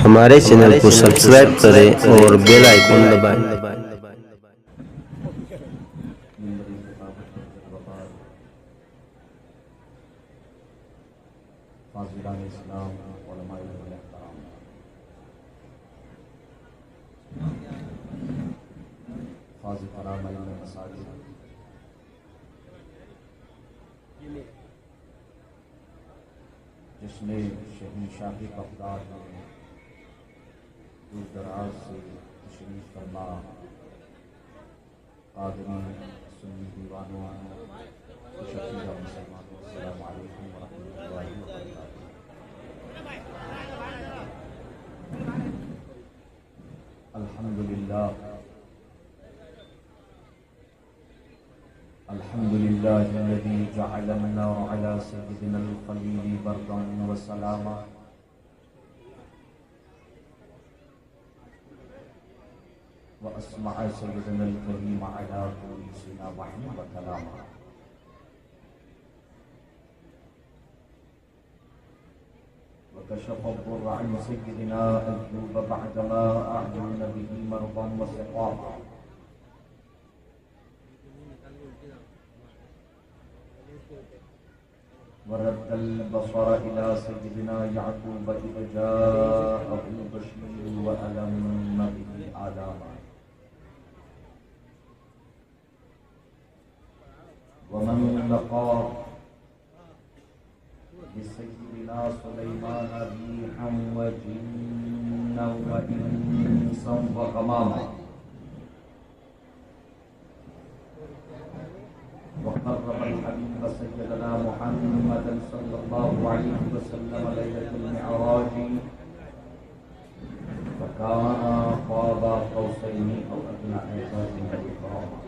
ہمارے چینل کو سبسکرائب کریں اور بیل آئیکن دبائیں۔ فاضلان اسلام علماء احترام، فاضل کرام مساجد، جس نے شہنشاہی بغداد میں دور دراز سے تشریف فرما قادری سنی دیوانوں شکیلہ مسلمانوں، السلام علیکم ورحمۃ اللہ وبرکاتہ۔ الحمد لله الذي جعل النار على سيدنا الخليل بردا وسلاما، وأسمع سيدنا الكريم على قدوسنا وحي وكلاما، وكشف الضر عن سيدنا أيوب بعدما أعلن به مرضا وسقاما، ورد البصر إلى سيدنا يعقوب إذ جاءه البشير وألم به آلاما، ومن لقى بسيدنا سليمان ريحا وجنا وإنسا وغماما، وقرب الحبيب سيدنا محمدا صلى الله عليه وسلم ليلة المعراج، فكان قاب قوسين أو أدنى ذلك إكراما،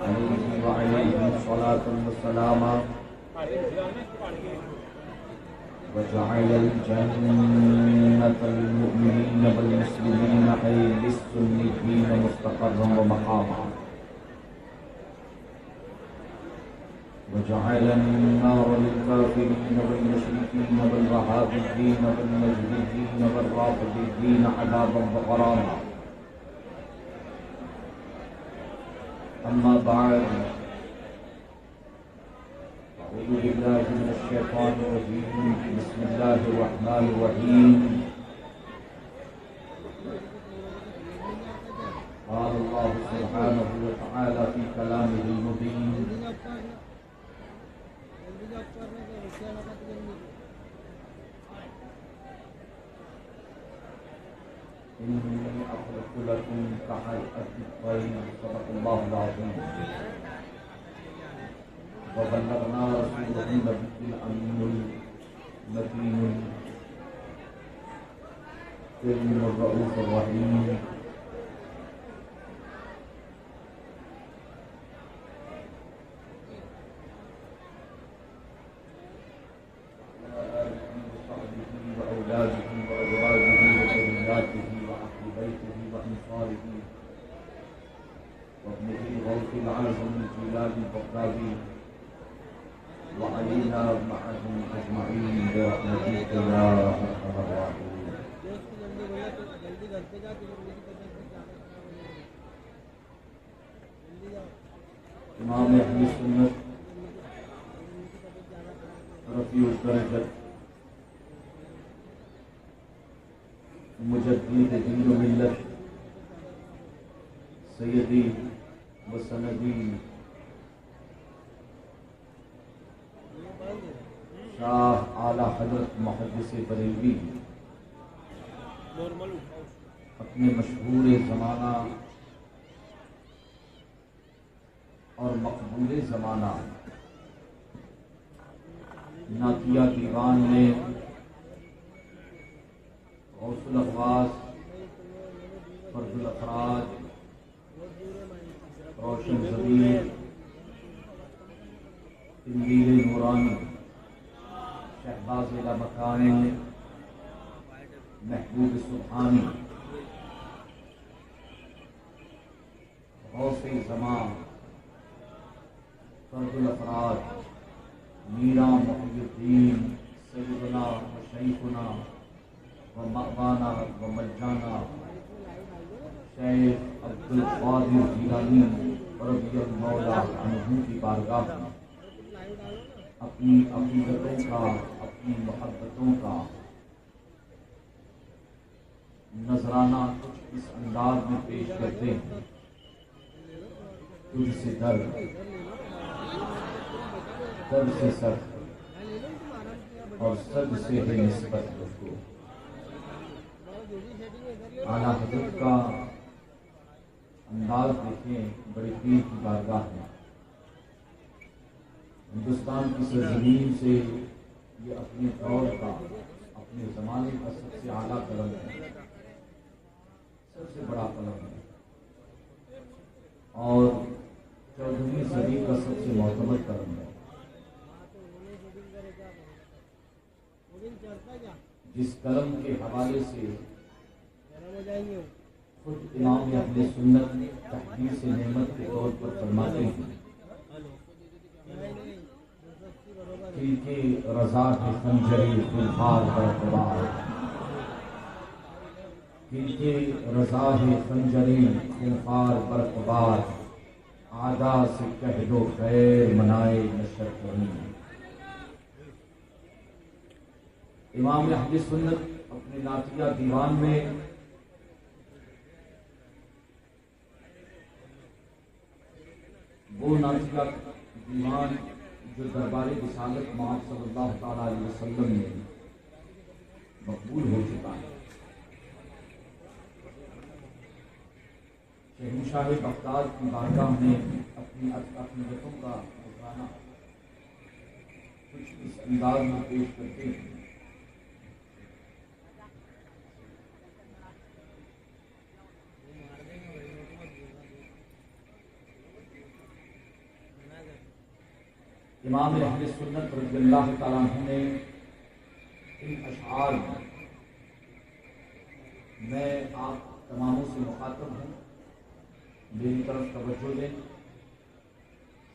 عليه وعليهم الصلاة والسلام، وجعل الجنة للمؤمنين والمسلمين أي للسنيين مستقرا ومقاما، وجعل النار للكافرين والمشركين والوهابيين والمجددين والرافضين عذابا وغراما. أما بعد، أعوذ بالله من الشيطان الرجيم، بسم الله الرحمن الرحيم. قال الله سبحانه وتعالى في كلامه المبين: إني أخلق لكم كهيئة الطير، صدق الله العظيم. وبلغنا رسوله النبي الأمين المتين الكريم الرؤوف الرحيم، وعلى آله وصحبه وأولاده وأزواجه وذرياته وأهل بيته وأنصاره وابنه غوث العظم الجيلاني البغدادي وعلينا معهم أجمعين برحمتك يا أرحم الراحمين. امام اہل سنت رفیع الدرجہ مجدد دین و ملت سیدی و سندی شاہ اعلی حضرت محدث بریلوی اپنے مشہور زمانہ اور مقبول زمانہ نعتیہ دیوان میں غوث الاغواث، فرد الافراد، روشن ضمیر، قندیل نورانی، شہباز لامکارم، محبوب سبحانی، غوث زمان، فرد الافراد، میرا وحی الدین سیدنا و شیخنا و مأوانا و ملجانا شیخ عبدالقادر جیلانی رضی اللہ عنہ کی بارگاہ میں اپنی عقیدتوں کا، اپنی محبتوں کا نذرانہ کچھ اس انداز میں پیش کرتے ہیں: تجھ سے درد، درد سے سر، اور سد سے ہے نسبت مجھ کو۔ اعلیٰ حضرت کا انداز دیکھیں، بڑے پیر کی بارگاہ میں ہندوستان کی سرزمین سے یہ اپنے دور کا، اپنے زمانے کا سب سے اعلیٰ قلم ہے، سب سے بڑا قلم ہے، اور 14ویں صدی کا سب سے معتبر قلم ہے، جس قلم کے حوالے سے خود امام اہل سنت تحدیث نعمت کے طور پر فرماتے ہیں کہ رضا ہے خنجری خونخوار برقبار، کہ رضا ہے خنجری خونخوار برقبار، اعداء سے کہہ دو خیر منائے نشر کریں۔ امام اہل سنت اپنے نعتیہ دیوان میں وہ نعتیہ دیوان جو دربار رسالت مآب صلی اللہ تعالیٰ علیہ وسلم میں مقبول ہو چکا ہے، شہنشاہ بغداد کی بارگاہ میں اپنی عقیدتوں کا نذرانہ کچھ اس انداز میں پیش کرتے ہیں: امام اہل سنت رضی اللہ تعالیٰ عنہ نے ان اشعار میں آپ تماموں سے مخاطب ہوں، میری طرف توجہ دیں۔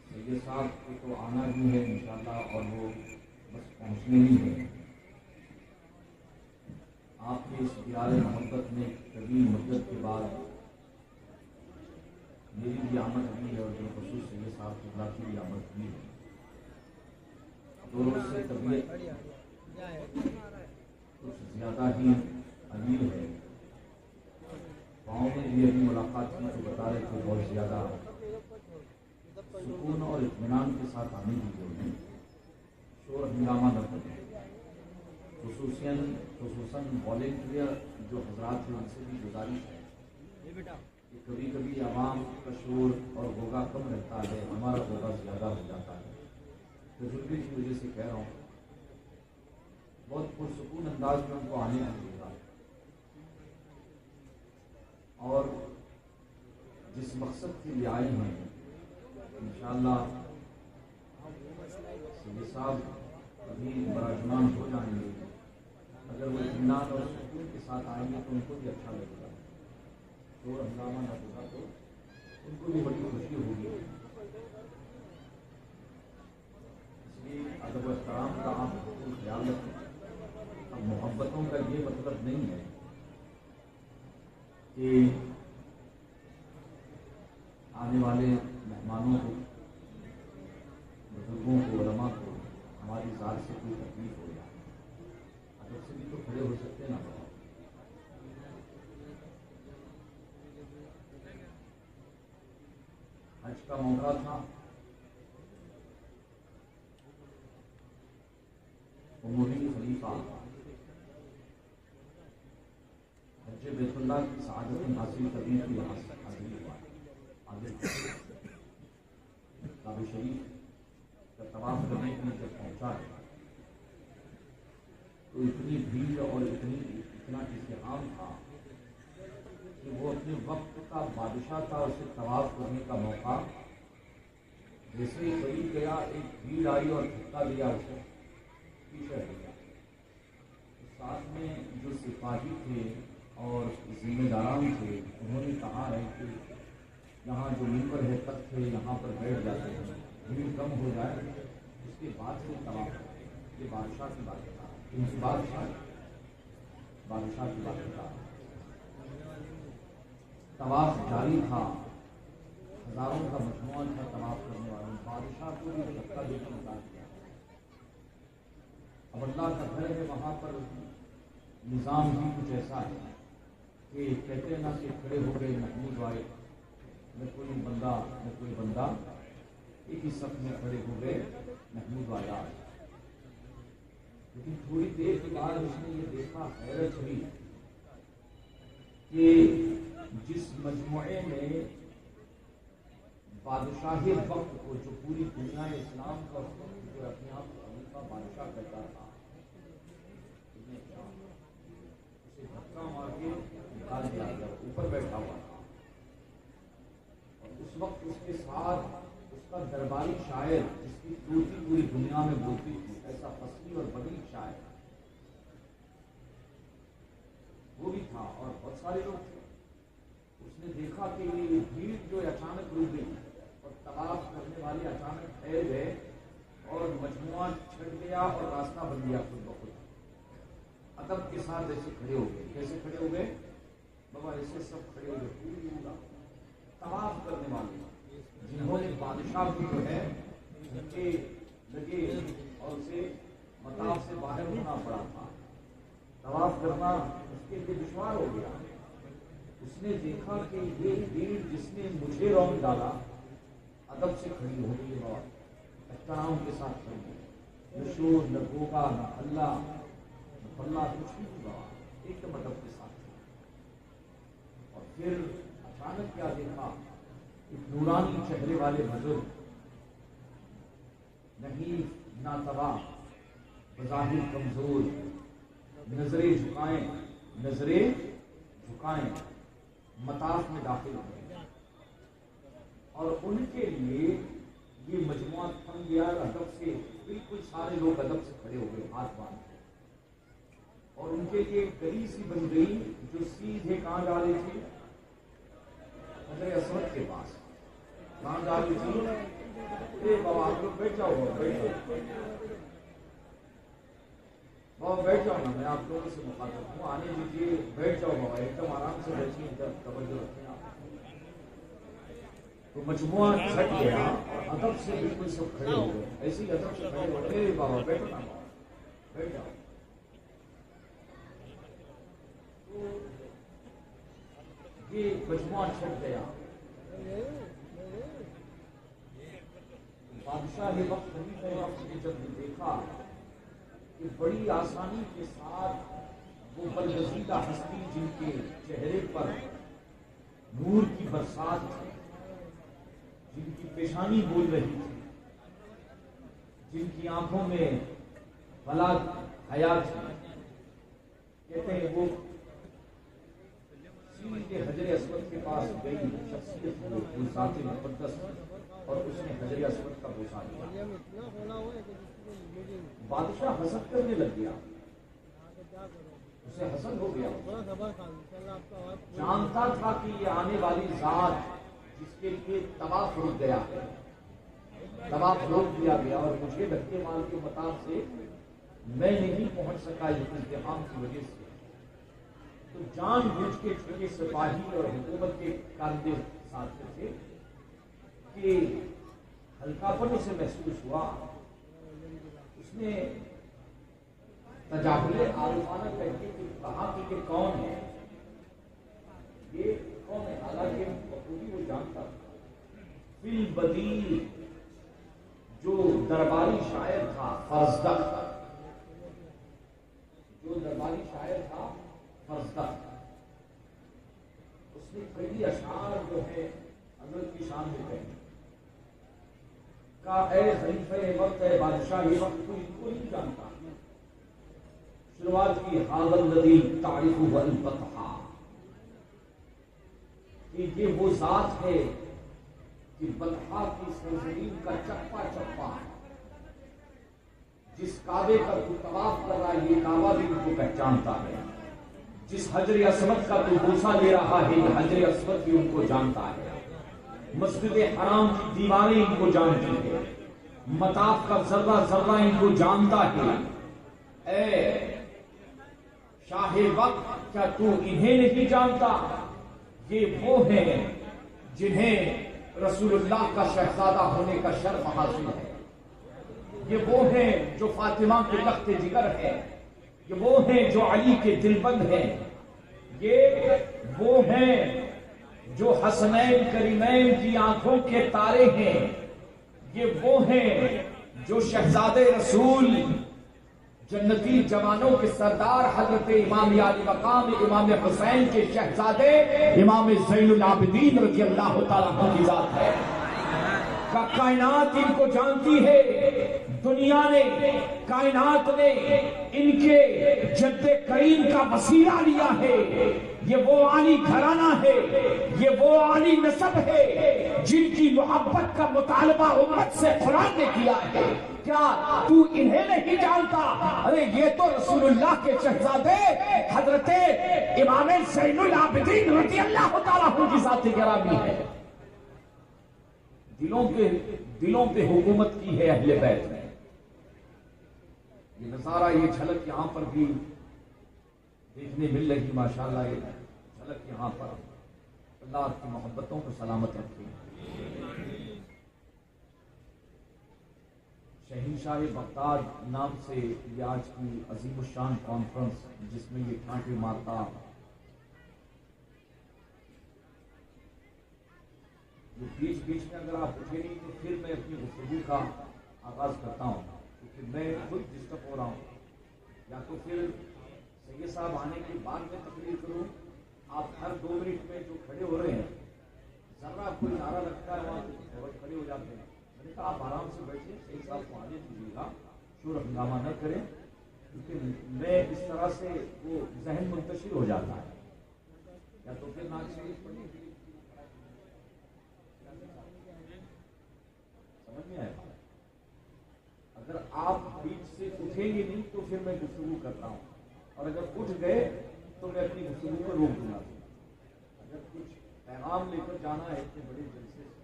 سید صاحب کو تو آنا ہی ہے انشاءاللہ، اور وہ بس پہنچنے ہی ہے۔ آپ کے اس دیار محبت میں طویل مدت کے بعد میری بھی آمد ہوئی ہے، اور بالخصوص سید صاحب کی ذاتی بھی آمد ہوئی ہے۔ دو روز سے طبیعت کچھ زیادہ ہی علیل ہے، گاؤں میں بھی ابھی ملاقات کی تو بتا رہے تھے بہت زیادہ سکون اور اطمینان کے ساتھ آنے کی ضرورت ہے، شور ہنگامہ نہ کریں، خصوصاً والنٹیئر جو حضرات ہیں ان سے بھی گزارش ہے کہ کبھی کبھی عوام کا شور اور ہوگا کم رہتا ہے، ہمارا ہوگا زیادہ ہو جاتا ہے۔ تجربے کی وجہ سے کہہ رہا ہوں، بہت پرسکون انداز میں ان کو آنے دے گا، اور جس مقصد کے لیے آئے ہیں انشاءاللہ سید صاحب ابھی براجمان ہو جائیں گے۔ اگر وہ اطمینان اور سکون کے ساتھ آئیں گے تو ان کو بھی اچھا لگے گا، شور ہنگامہ نہ ہوگا تو ان کو بھی بڑی خوشی ہوگی۔ ادب و احترام کا آپ بالکل خیال رکھیں۔ اب محبتوں کا یہ مطلب نہیں ہے کہ آنے والے مہمانوں کو، بزرگوں کو، علماء کو ہماری ذات سے کوئی تکلیف ہو جائے، ادب سے بھی تو کھڑے ہو سکتے نا۔ حج کا موقع تھا، عمومی خلیفہ حج بیت اللہ کی سعادت حاصل کرنے کے لیے حاضر ہوا، کعبہ شریف کا طواف کرنے کے لیے جب پہنچا ہے تو اتنی بھیڑ اور اتنا ازدحام تھا کہ وہ اپنے وقت کا بادشاہ تھا، اسے طواف کرنے کا موقع جیسے ہی قریب گیا ایک بھیڑ آئی اور دھکا دیا، اسے پیچھے ہٹ گیا۔ ساتھ میں جو سپاہی تھے اور ذمہ داران تھے انہوں نے کہا ہے کہ یہاں جو ممبر ہے تخت ہے یہاں پر بیٹھ جاتے ہیں، بھیڑ کم ہو جائے اس کے بعد سے طواف کرتے ہیں۔ یہ بادشاہ کی بات بتا رہا ہوں، ان کی بادشاہ کی بات بتا رہا ہوں۔ طواف جاری تھا، ہزاروں کا مجموعہ تھا طواف کرنے والوں، بادشاہ کو بھی دھکا دے کر نکال دیا۔ اب اللہ کا گھر ہے، وہاں پر نظام بھی کچھ ایسا ہے کہ کہتے ہیں نا کہ کھڑے ہو گئے محمود والے، نہ کوئی بندہ ایک ہی صف میں کھڑے ہو گئے محمود والا۔ لیکن تھوڑی دیر کے بعد اس نے یہ دیکھا، حیرت ہوئی کہ جس مجموعے میں بادشاہ وقت کو، جو پوری دنیا اسلام کا جو اپنے آپ کو خلیفہ بادشاہ کہتا تھا، اسے دھکا مار کے نکال دیا گیا، اوپر بیٹھا ہوا تھا۔ اور اس وقت اس کے ساتھ اس کا درباری شاعر، جس کی توتی پوری دنیا میں بولتی تھی، ایسا فصیح اور بڑی شاعر، وہ بھی تھا اور بہت سارے لوگ تھے۔ اس نے دیکھا کہ یہ بھیڑ جو اچانک رک گئی اور طواف کرنے والے اچانک ٹھہر گئے اور مجموعہ چھٹ گیا اور راستہ بن گیا خود بخود۔ ادب کے ساتھ ایسے کھڑے ہو گئے، کیسے کھڑے ہو گئے بابا؟ ایسے سب کھڑے ہو گئے، پورا طواف کرنے والے جنہوں نے بادشاہ بھی جو ہے دھکے لگے اور اسے مطاف سے باہر ہونا پڑا تھا، طواف کرنا اس کے لیے دشوار ہو گیا۔ اس نے دیکھا کہ یہ بھیڑ جس نے مجھے رونق ڈالا، ادب سے کھڑی ہو گئی اور احترام کے ساتھ کھڑی ہوئی، نہ شور، نہ گوگا، نہ ہلہ، نہ پلہ، کچھ نہیں ہوا، ایک دم ادب کے ساتھ۔ اور پھر اچانک کیا دیکھا، ایک نورانی چہرے والے بزرگ، نحیف، ناتواں، بظاہر کمزور، نظریں جھکائیں مطاف میں داخل ہوئے، اور ان کے لیے یہ مجموعہ تھم گیا، ادب سے بالکل سارے لوگ ادب سے کھڑے ہو گئے ہاتھ باندھ کے، اور ان کے لیے ایک گلی سی بن گئی جو سیدھے کہاں جا رہی تھی؟ حجر اسود کے پاس۔ کہاں جا رہی تھی؟ اے بابا آپ لوگ بیٹھ جاؤ، بابا بیٹھ جاؤ نا، میں آپ لوگوں سے مخاطب ہوں، آنے دیجیے، بیٹھ جاؤ بابا، ایک دم آرام سے بیٹھیے، جب توجہ رکھیں آپ۔ تو مجموعہ چھٹ گیا اور ادب سے بالکل سب کھڑے ہو گئے، ایسے ہی ادب سے کھڑے ہو گئے، بابا بیٹھو نا، بیٹھ جاؤ۔ یہ مجموعہ چھٹ گیا۔ بادشاہ یہ وقت خلیفہ وقت نے جب دیکھا کہ بڑی آسانی کے ساتھ وہ برگزیدہ ہستی جن کے چہرے پر نور کی برسات تھی، جن کی پیشانی بول رہی تھی، جن کی آنکھوں میں بلاغ حیات تھی، کہتے ہیں وہ سیدھے حجر اسود کے پاس گئی، شخصیت وہ ذات مقدس، اور اس نے حجر اسود کا بوسہ لیا۔ بادشاہ حسد کرنے لگ گیا، اسے حسد ہو گیا، جانتا تھا کہ یہ آنے والی ذات جس کے لیے طواف رک گیا ہے، طواف روک دیا گیا، اور مجھے دھکے مار کے مطاف سے میں نہیں پہنچ سکا اس ازدحام کی وجہ سے، تو جان بوجھ کے چھوٹے سپاہی اور حکومت کے کاندے ساتھ تھے کہ ہلکا پن سے محسوس ہوا۔ اس نے تجاہل عارفانہ کر کے کہا کہ یہ کون ہے، یہ کون ہے، حالانکہ بخوبی وہ جانتا تھا۔ فی البدیع جو درباری شاعر تھا فزدق، جو درباری شاعر تھا فزدق، اس نے کئی اشعار جو ہے حضرت کی شان میں کہی، کہا اے خلیفہ وقت، اے بادشاہ یہ وقت، تو ان کو نہیں جانتا۔ شروعات کی ھذا الذی تعرفہ البطحا، کہ یہ وہ ذات ہے کہ بطحا کی سرزمین کا چپا چپا، جس کعبے کا تو طواف کر رہا ہے یہ کعبہ بھی ان کو پہچانتا ہے، جس حجر اسود کا تو بوسہ لے رہا ہے یہ حجر اسود بھی ان کو جانتا ہے، مسجد حرام کی دیواریں ان کو جانتی ہے، مطاف کا ذرہ ذرہ ان کو جانتا ہے۔ اے شاہ وقت، کیا تو انہیں نہیں جانتا؟ یہ وہ ہیں جنہیں رسول اللہ کا شہزادہ ہونے کا شرف حاصل ہے۔ یہ وہ ہیں جو فاطمہ کے تخت جگر ہیں۔ یہ وہ ہیں جو علی کے دلبند ہیں۔ یہ وہ ہیں جو حسنین کریمین کی آنکھوں کے تارے ہیں۔ یہ وہ ہیں جو شہزادے رسول جنتی جوانوں کے سردار حضرت امام علی مقام امام حسین کے شہزادے امام زین العابدین رضی اللہ تعالیٰ عنہ کی ذات ہے۔ کائنات ان کو جانتی ہے، دنیا نے، کائنات نے ان کے جد کریم کا وسیلہ لیا ہے۔ یہ وہ عالی گھرانہ ہے، یہ وہ عالی نسب ہے جن کی محبت کا مطالبہ امت سے قرآن نے کیا ہے۔ کیا تو انہیں نہیں جانتا؟ ارے یہ تو رسول اللہ کے شہزادے حضرت امام زین العابدین رضی اللہ تعالیٰ عنہ کی ذات گرامی ہے۔ دلوں پہ حکومت کی ہے اہل بیت نے۔ یہ نظارہ، یہ جھلک یہاں پر بھی دیکھنے مل رہی ماشاءاللہ۔ یہ جھلک یہاں پر اللہ کی محبتوں کو سلامت رکھے۔ شہنشاہ بغداد نام سے یہ آج کی عظیم الشان کانفرنس، جس میں یہ کانٹے مارتا بیچ میں اگر آپ اٹھے نہیں تو پھر میں اپنی گفتگو کا آغاز کرتا ہوں، کیونکہ میں خود ڈسٹرب ہو رہا ہوں۔ یا تو پھر سید صاحب آنے کے بعد میں تقریر کروں، آپ ہر 2 منٹ میں جو کھڑے ہو رہے ہیں، ذرا کوئی نعرہ لگتا ہے وہاں تو کھڑے ہو جاتے ہیں۔ میں نے کہا آپ آرام سے بیٹھیں، سید صاحب کو آنے دیجیے گا، شور ہنگامہ نہ کریں، کیونکہ میں اس طرح سے وہ ذہن منتشر ہو جاتا ہے۔ یا تو پھر نعت شریف پڑھیں، سمجھ میں آئے؟ اگر آپ بیچ سے اٹھیں گے نہیں تو پھر میں گفتگو کرتا ہوں، اور اگر اٹھ گئے تو میں اپنی گفتگو کو روک دوں گا۔ اگر کچھ پیغام لے کر جانا ہے اتنے بڑے جلسے سے،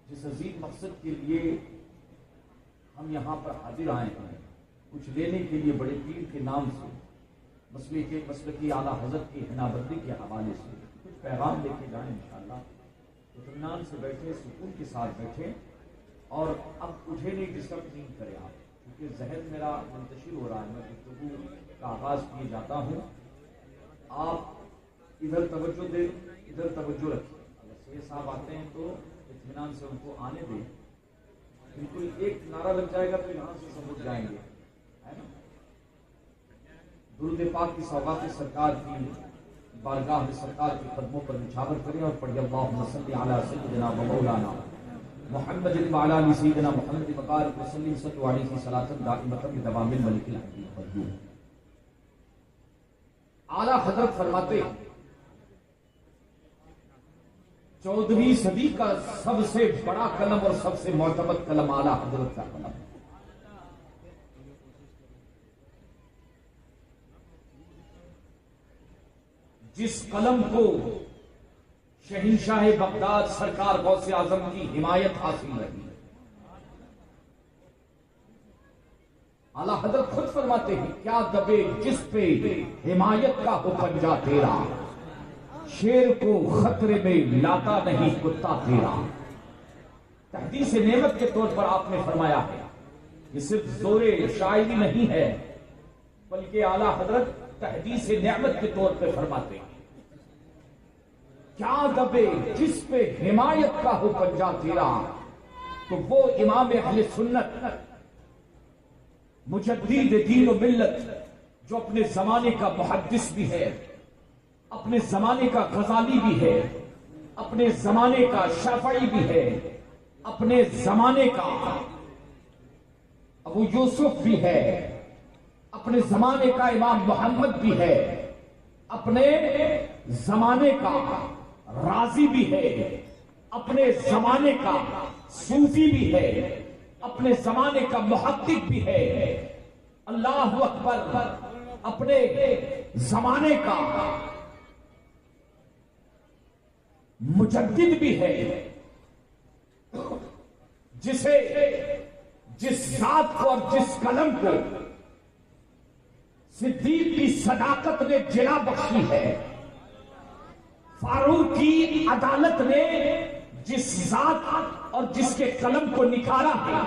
جس عظیم مقصد کے لیے ہم یہاں پر حاضر آئے ہیں، کچھ لینے کے لیے بڑے پیر کے نام سے، مسلکی اعلیٰ حضرت کی حنابندی کے حوالے سے کچھ پیغام لے کے جائیں انشاءاللہ۔ اطمینان سے بیٹھے، سکون کے ساتھ بیٹھے، اور اب اٹھے نہیں، ڈسٹرب نہیں کرے آپ، کیونکہ ذہن میرا منتشر ہو رہا ہے۔ میں گفتگو کا آغاز کیے جاتا ہوں، آپ ادھر توجہ دیں، ادھر توجہ رکھیں۔ اگر سید صاحب آتے ہیں تو اطمینان سے ان کو آنے دیں۔ بالکل ایک نعرہ لگ جائے گا تو یہاں سے سمجھ جائیں گے، ہے نا؟ درود پاک کی سوغات سرکار کی بارگاہ میں سرکار کے قدموں پر نچھاور کریں اور پڑھیں اللہم صلی علی سیدنا و مولانا محمد وعلی آل سیدنا محمد وبارک وسلم صلوا علیہ صلاۃ دائمۃ بدوام الملک الحی القیوم۔ اعلیٰ حضرت فرماتے ہیں 14ویں صدی کا سب سے بڑا قلم اور سب سے معتمد قلم اعلیٰ حضرت کا قلم ہے۔ جس قلم کو شہنشاہ بغداد سرکار غوث اعظم کی حمایت حاصل رہی ہے۔ اعلیٰ حضرت خود فرماتے ہیں کیا دبے جس پہ حمایت کا ہو پنجہ تیرا، شیر کو خطرے میں لاتا نہیں کتا تیرا۔ تحدیث نعمت کے طور پر آپ نے فرمایا ہے، یہ صرف زور شاعری نہیں ہے بلکہ اعلیٰ حضرت تحدیث نعمت کے طور پہ فرماتے ہیں کیا دبے جس پہ حمایت کا ہو پنجہ تیرا، تو وہ امام اہل سنت مجدد دین و ملت جو اپنے زمانے کا محدث بھی ہے، اپنے زمانے کا غزالی بھی ہے، اپنے زمانے کا شافعی بھی ہے، اپنے زمانے کا ابو یوسف بھی ہے، اپنے زمانے کا امام محمد بھی ہے، اپنے زمانے کا رازی بھی ہے، اپنے زمانے کا صوفی بھی ہے، اپنے زمانے کا محقق بھی ہے، اللہ اکبر، اپنے زمانے کا مجدد بھی ہے، جس ذات کو اور جس قلم کو صدیق کی صداقت نے جلا بخشی ہے، فاروق کی عدالت نے جس ذات اور جس کے قلم کو نکھارا ہے،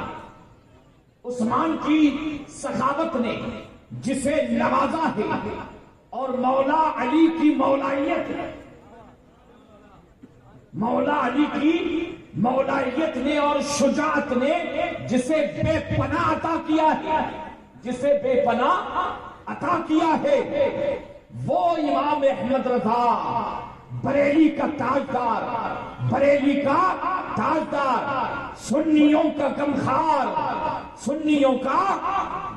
عثمان کی سخاوت نے جسے نوازا ہے، اور مولا علی کی مولائیت، مولا علی کی مولائیت نے اور شجاعت نے جسے بے پناہ عطا کیا ہے، جسے بے پناہ عطا کیا ہے، وہ امام احمد رضا بریلی کا تاجدار، بریلی کا تاجدار، سنیوں کا غمخوار، سنیوں کا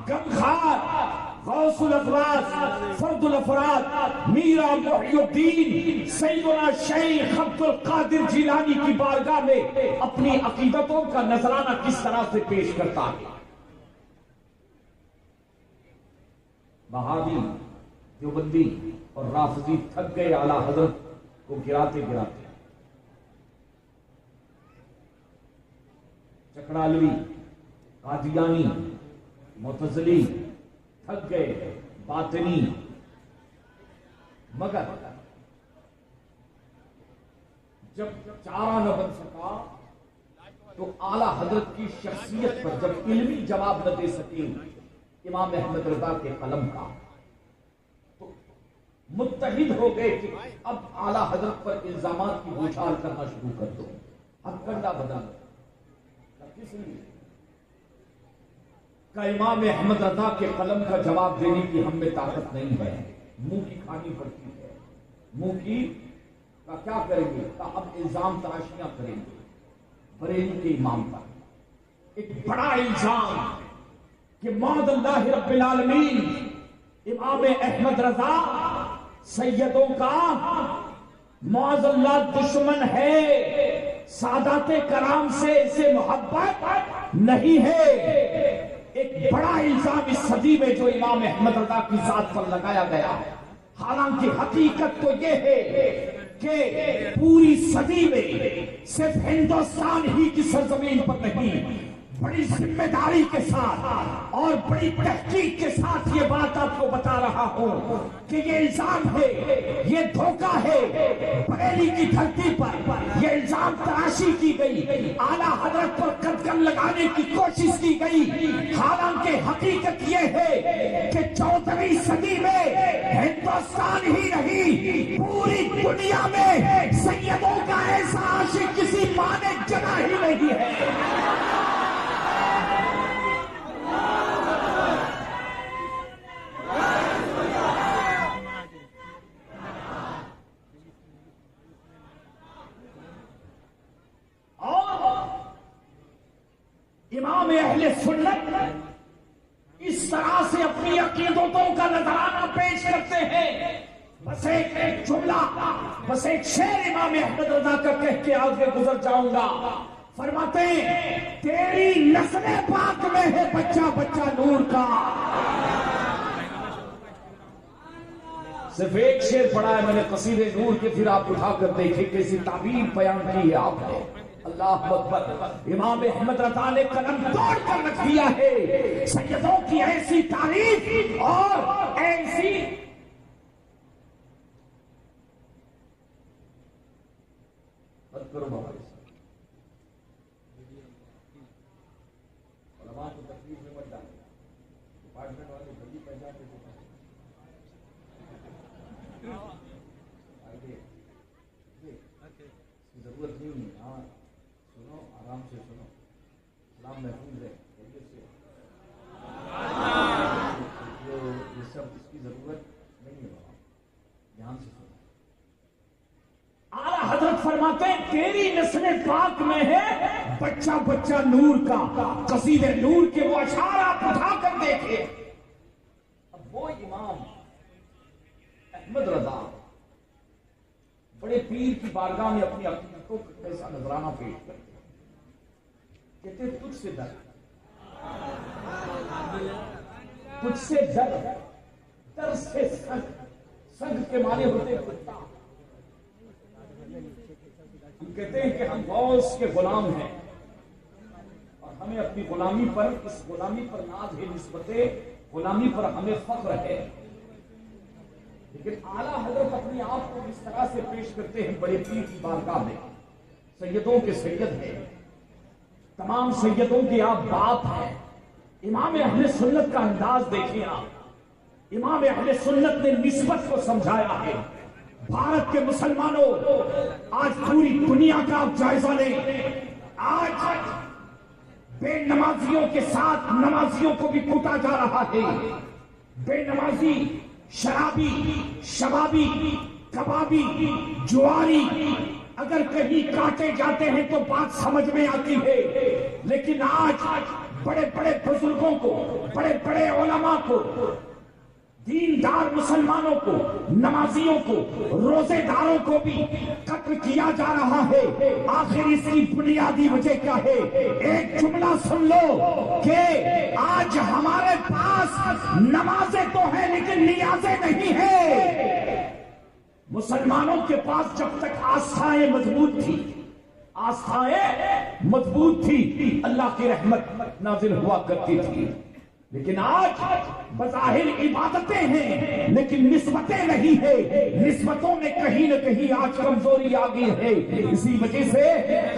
غمخوار، غوث الافراز، فرد الافراد، میرا محی الدین سیدنا شیخ عبد القادر جیلانی کی بارگاہ میں اپنی عقیدتوں کا نذرانہ کس طرح سے پیش کرتا ہے۔ بہادی، دیوبندی اور رافضی تھک گئے اعلیٰ حضرت کو گراتے گراتے، چکڑالوی، قادیانی، معتزلی تھک گئے، باطنی، مگر جب چارہ نہ بن سکا تو اعلیٰ حضرت کی شخصیت پر جب علمی جواب نہ دے سکے امام احمد رضا کے قلم کا، تو متحد ہو گئے کہ اب اعلیٰ حضرت پر الزامات کی بوچھار کرنا شروع کر دو، اب کنڈا بدل کس لیے کہ امام احمد رضا کے قلم کا جواب دینے کی ہم میں طاقت نہیں ہے، منہ کی کھانی پڑتی ہے، منہ کی کا کیا کریں گے، کہ اب الزام تراشیاں کریں گے بریلی کے امام پر، ایک بڑا الزام کہ معاذ اللہ رب العالمین امام احمد رضا سیدوں کا معاذ اللہ دشمن ہے، سادات کرام سے اسے محبت نہیں ہے۔ ایک بڑا الزام اس صدی میں جو امام احمد رضا کی ذات پر لگایا گیا ہے، حالانکہ حقیقت تو یہ ہے کہ پوری صدی میں صرف ہندوستان ہی کی سرزمین پر نہیں، بڑی ذمہ داری کے ساتھ اور بڑی تحقیق کے ساتھ یہ بات آپ کو بتا رہا ہوں کہ یہ الزام ہے، یہ دھوکہ ہے، بریلی کی دھرتی پر یہ الزام تراشی کی گئی، اعلیٰ حضرت پر قدغن لگانے کی کوشش کی گئی، حالانکہ حقیقت یہ ہے کہ 14ویں صدی میں ہندوستان ہی نہیں پوری دنیا میں سیدوں کا ایسا عاشق کسی ماں نے جنا ہی نہیں ہے۔ امام اہل سنت اس طرح سے اپنی عقیدتوں کا نذرانہ پیش کرتے ہیں، بس ایک جملہ، بس ایک شعر امام احمد رضا کا کہہ کے آگے گزر جاؤں گا۔ فرماتے ہیں تیری نسل پاک میں ہے بچہ بچہ نور کا۔ صرف ایک شعر پڑھا ہے میں نے قصید نور کے، پھر آپ اٹھا کر دیکھیں کیسی تعبیر بیان کی ہے آپ نے۔ اللہ اکبر، امام احمد رضا نے قلم توڑ کر رکھ دیا ہے، سیدوں کی ایسی تعریف اور ایسی مت کرو بابا، علماء کو تکلیف میں مت ڈالیں، ڈپارٹمنٹ والے جلدی پہچان کے ضرورت نہیں ہے، ہاں سنو، آرام سے سنو، اسلام محفوظ ہے، یہ سب اس کی ضرورت نہیں ہے، دھیان سے سنو۔ اعلیٰ حضرت فرماتے ہیں تیری نسل پاک میں ہے بچہ بچہ نور کا، قصید نور کے وہ اشعار آپ اٹھا کر دیکھیں۔ اب وہ امام احمد رضا بڑے پیر کی بارگاہ میں اپنی عقیدتوں کا کیسا نذرانہ پیش کرتے ہیں، کہتے تجھ سے ڈر، تجھ سے ڈر، ڈر سے سنگ کے مارے ہوتے کتا۔ ہم کہتے ہیں کہ ہم غوث کے غلام ہیں ہمیں اپنی غلامی پر، اس غلامی پر ناز ہے، نسبت غلامی پر ہمیں فخر ہے، لیکن اعلیٰ حضرت اپنے آپ کو اس طرح سے پیش کرتے ہیں بڑے پیر کی بارگاہ میں، سیدوں کے سید ہیں، تمام سیدوں کے آپ باپ ہیں۔ امام اہل سنت کا انداز دیکھیں آپ، امام اہل سنت نے نسبت کو سمجھایا ہے۔ بھارت کے مسلمانوں، آج پوری دنیا کا آپ جائزہ لیں، آج بے نمازیوں کے ساتھ نمازیوں کو بھی کوٹا جا رہا ہے۔ بے نمازی، شرابی، شبابی، کبابی، جواری اگر کہیں کاٹے جاتے ہیں تو بات سمجھ میں آتی ہے، لیکن آج بڑے بڑے بزرگوں کو، بڑے بڑے علماء کو، دیندار مسلمانوں کو، نمازیوں کو، روزے داروں کو بھی قتل کیا جا رہا ہے۔ آخر اس کی بنیادی وجہ کیا ہے؟ ایک جملہ سن لو کہ آج ہمارے پاس نمازیں تو ہیں لیکن نیازیں نہیں ہیں۔ مسلمانوں کے پاس جب تک آستھائیں مضبوط تھی، آستھائیں مضبوط تھی، اللہ کی رحمت نازل ہوا کرتی تھی، لیکن آج بظاہر عبادتیں ہیں لیکن نسبتیں نہیں ہیں۔ نسبتوں میں کہیں نہ کہیں آج کمزوری آ گئی ہے۔ اسی وجہ سے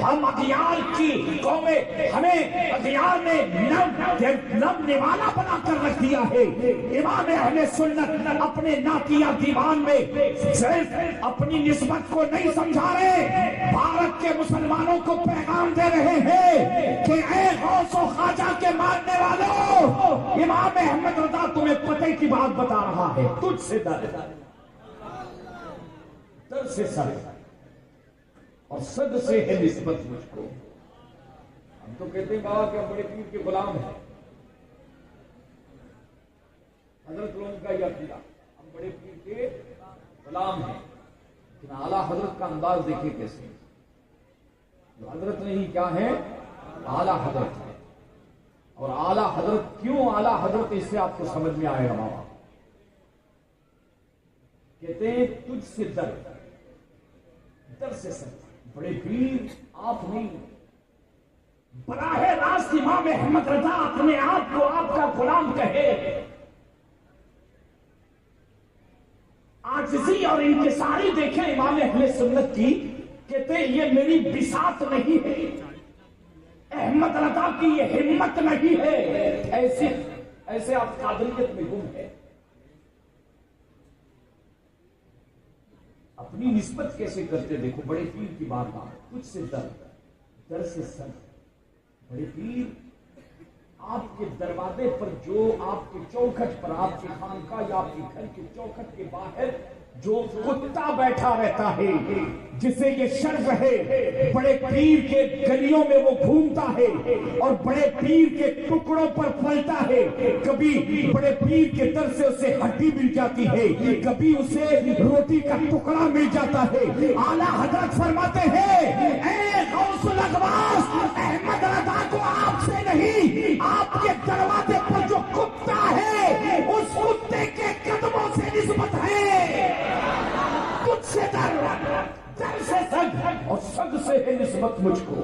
ہم اغیار کی قومیں، ہمیں اغیار نے نم نوالا بنا کر رکھ دیا ہے۔ امام اہل سنت اپنے نعتیہ دیوان میں صرف اپنی نسبت کو نہیں سمجھا رہے، بھارت کے مسلمانوں کو پیغام دے رہے ہیں کہ اے غوث و خواجہ کے ماننے والوں، امام احمد رضا تمہیں پتہ کی بات بتا رہا ہے، تجھ سے در سے سر اور صد سے ہے نسبت مجھ کو۔ ہم تو کہتے ہیں بابا کہ ہم بڑے پیر کے غلام ہیں، حضرت لوگوں کا یہ عقیدہ، ہم بڑے پیر کے غلام ہیں، لیکن اعلیٰ حضرت کا انداز دیکھیں کیسے، جو حضرت نہیں کیا ہے، اعلیٰ حضرت ہے۔ اور اعلیٰ حضرت کیوں اعلیٰ حضرت، اس سے آپ کو سمجھ میں آئے گا بابا۔ کہتے ہیں تجھ سے در، در سے سر، بڑے پیر آپ نہیں، براہ راست امام احمد رضا اپنے آپ کو آپ کا غلام کہے، عاجزی اور انکساری دیکھیں امام اہل سنت کی، کہتے ہیں یہ میری بساط نہیں ہے، احمد رضا کی یہ ہمت نہیں ہے، ایسے آپ قادریت میں گم ہے۔ اپنی نسبت کیسے کرتے دیکھو، بڑے پیر کی بارگاہ، تجھ سے در، در سے سر، بڑے پیر آپ کے دروازے پر، جو آپ کے چوکھٹ پر، آپ کے خانقاہ یا آپ کے گھر کے چوکھٹ کے باہر جو کتا بیٹھا رہتا ہے، جسے یہ شرف ہے، بڑے پیر کے گلیوں میں وہ گھومتا ہے اور بڑے پیر کے ٹکڑوں پر پلتا ہے، کبھی بڑے پیر کے در سے اسے ہڈی مل جاتی ہے، کبھی اسے روٹی کا ٹکڑا مل جاتا ہے۔ اعلیٰ حضرت فرماتے ہیں اے غوث الاغواث، احمد رضا کو آپ سے نہیں، آپ کے دروازے پر جو کتا ہے اس کتے کے قدموں سے نسبت ہے، تجھ سے در، در سے سگ اور سگ سے ہے نسبت مجھ کو۔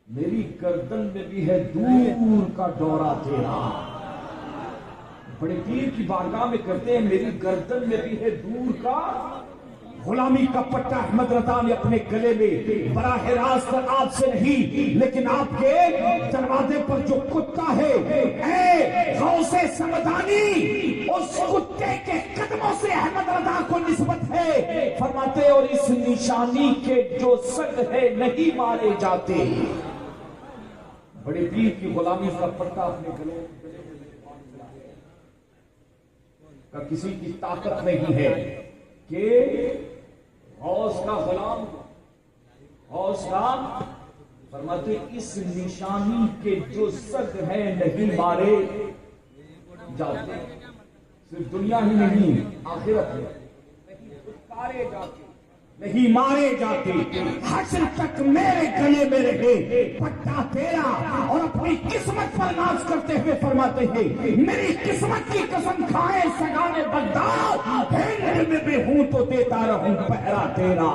میری گردن میں بھی ہے دور کا دورہ تیرا، بڑے پیر کی بارگاہ میں کرتے ہیں میری گردن میں بھی ہے دور کا، غلامی کا پٹا احمد رضا نے اپنے گلے میں براہ راست آپ سے نہیں لیکن آپ کے دروازے پر جو کتا ہے، اے غوث سمدانی، اس کتے کے قدموں سے احمد رضا کو نسبت ہے۔ فرماتے اور اس نشانی کے جو سگ ہے نہیں مارے جاتے۔ بڑے پیر کی غلامی کا پٹا اپنے گلے کا کسی کی طاقت نہیں ہے کہ غوث کا غلام، غوث کا، فرماتے اس نشانی کے جو سگ ہے نہیں مارے جاتے، صرف دنیا ہی نہیں آخرت میں اتارے جاتے، نہیں مارے جاتے، حشر تک میرے گلے میں رہے پٹا تیرا۔ اور اپنی قسمت پر ناز کرتے ہوئے فرماتے ہیں میری قسمت کی قسم کھائے سگانے بغداد، ہند میں بھی ہوں تو دیتا رہوں پہرا تیرا،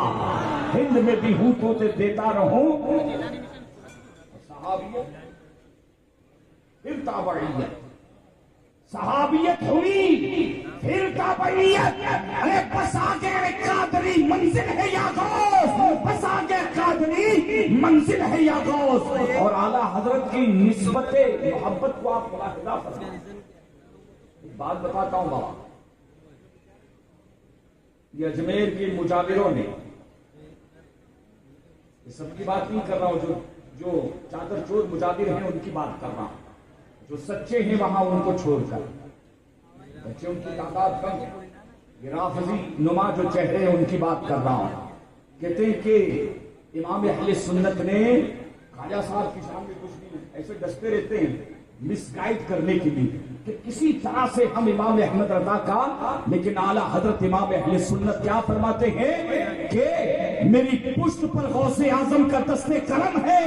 ہند میں بھی ہوں تو دیتا رہوں صحابیت پھر تابعیت، صحابیت ہوئی پھر تابعیت، ارے بس آگے قادری منزل ہے یا غوث، بس آگے قادری منزل ہے یا غوث. اور اعلیٰ حضرت کی نسبت محبت کو آپ ملاحظہ فرمائیں. ایک بات بتاتا ہوں بابا، یہ اجمیر کے مجاوروں نے، یہ سب کی بات نہیں کر رہا ہوں، جو چادر چور مجاور ہیں ان کی بات کر رہا ہوں، جو سچے ہیں وہاں ان کو چھوڑ کر. بچے ان کی تعداد کم ہے، یہ رافضی نما جو چہرے ہیں ان کی بات کر رہا ہوں. کہتے ہیں کہ امام اہل سنت نے خواجہ صاحب کی شان میں کچھ نہیں، ایسے ڈستے رہتے ہیں مس گائیڈ کرنے کے لیے کہ کسی طرح سے ہم امام احمد رضا کا، لیکن اعلیٰ حضرت امام اہل سنت کیا فرماتے ہیں کہ میری پشت پر غوث اعظم کا دست کرم ہے،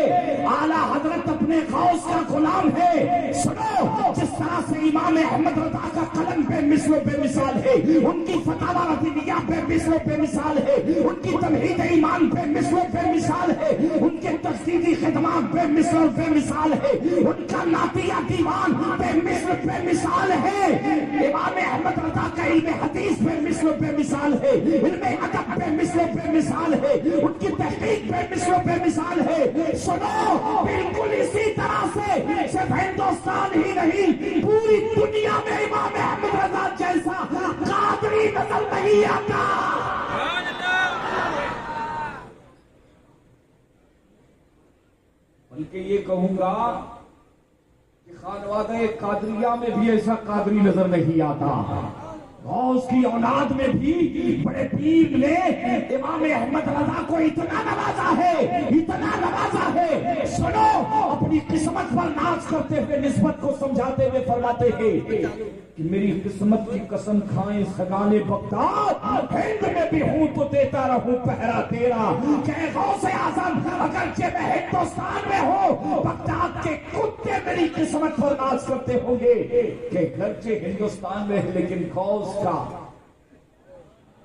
اعلیٰ حضرت اپنے غوث کا غلام ہے. سنو، جس طرح سے امام احمد رضا کا قلم بے مثل و بے مثال ہے، ان کی فتاوی رضویہ بے مثل و بے مثال ہے، ان کی تمہید ایمان بے مثل و بے مثال ہے، ان کے تجدیدی خدمات بے مثل و بے مثال ہے، ان کا نعتیہ دیوان بے مثل بے مثال ہے. امام احمد رضا کا علم حدیث بے مثل و بے مثال ہے، علم ادب بے مثل و بے مثال ہے، ان کی تحقیق بے مثل و بے مثال ہے. سنو، بالکل اسی طرح سے صرف ہندوستان ہی نہیں پوری دنیا میں امام احمد رضا جیسا قادری نظر نہیں آتا. بلکہ یہ کہوں گا کہ خانوادہ قادریہ میں بھی ایسا قادری نظر نہیں آتا. غوث کی اولاد میں بھی بڑے پیر نے امام احمد رضا کو اتنا نوازا ہے، اتنا نوازا ہے. سنو، اپنی قسمت پر ناز کرتے ہوئے نسبت کو سمجھاتے ہوئے فرماتے ہیں کہ میری قسمت کی قسم کھائیں سگانے بغداد، ہند میں بھی ہوں تو دیتا رہوں پہرا تیرا. کہ غوث اعظم اگرچہ میں ہندوستان میں ہوں، بغداد کے کتے میری قسمت پر ناز کرتے ہوں گے کہ گرچہ ہندوستان میں ہے لیکن غوث کا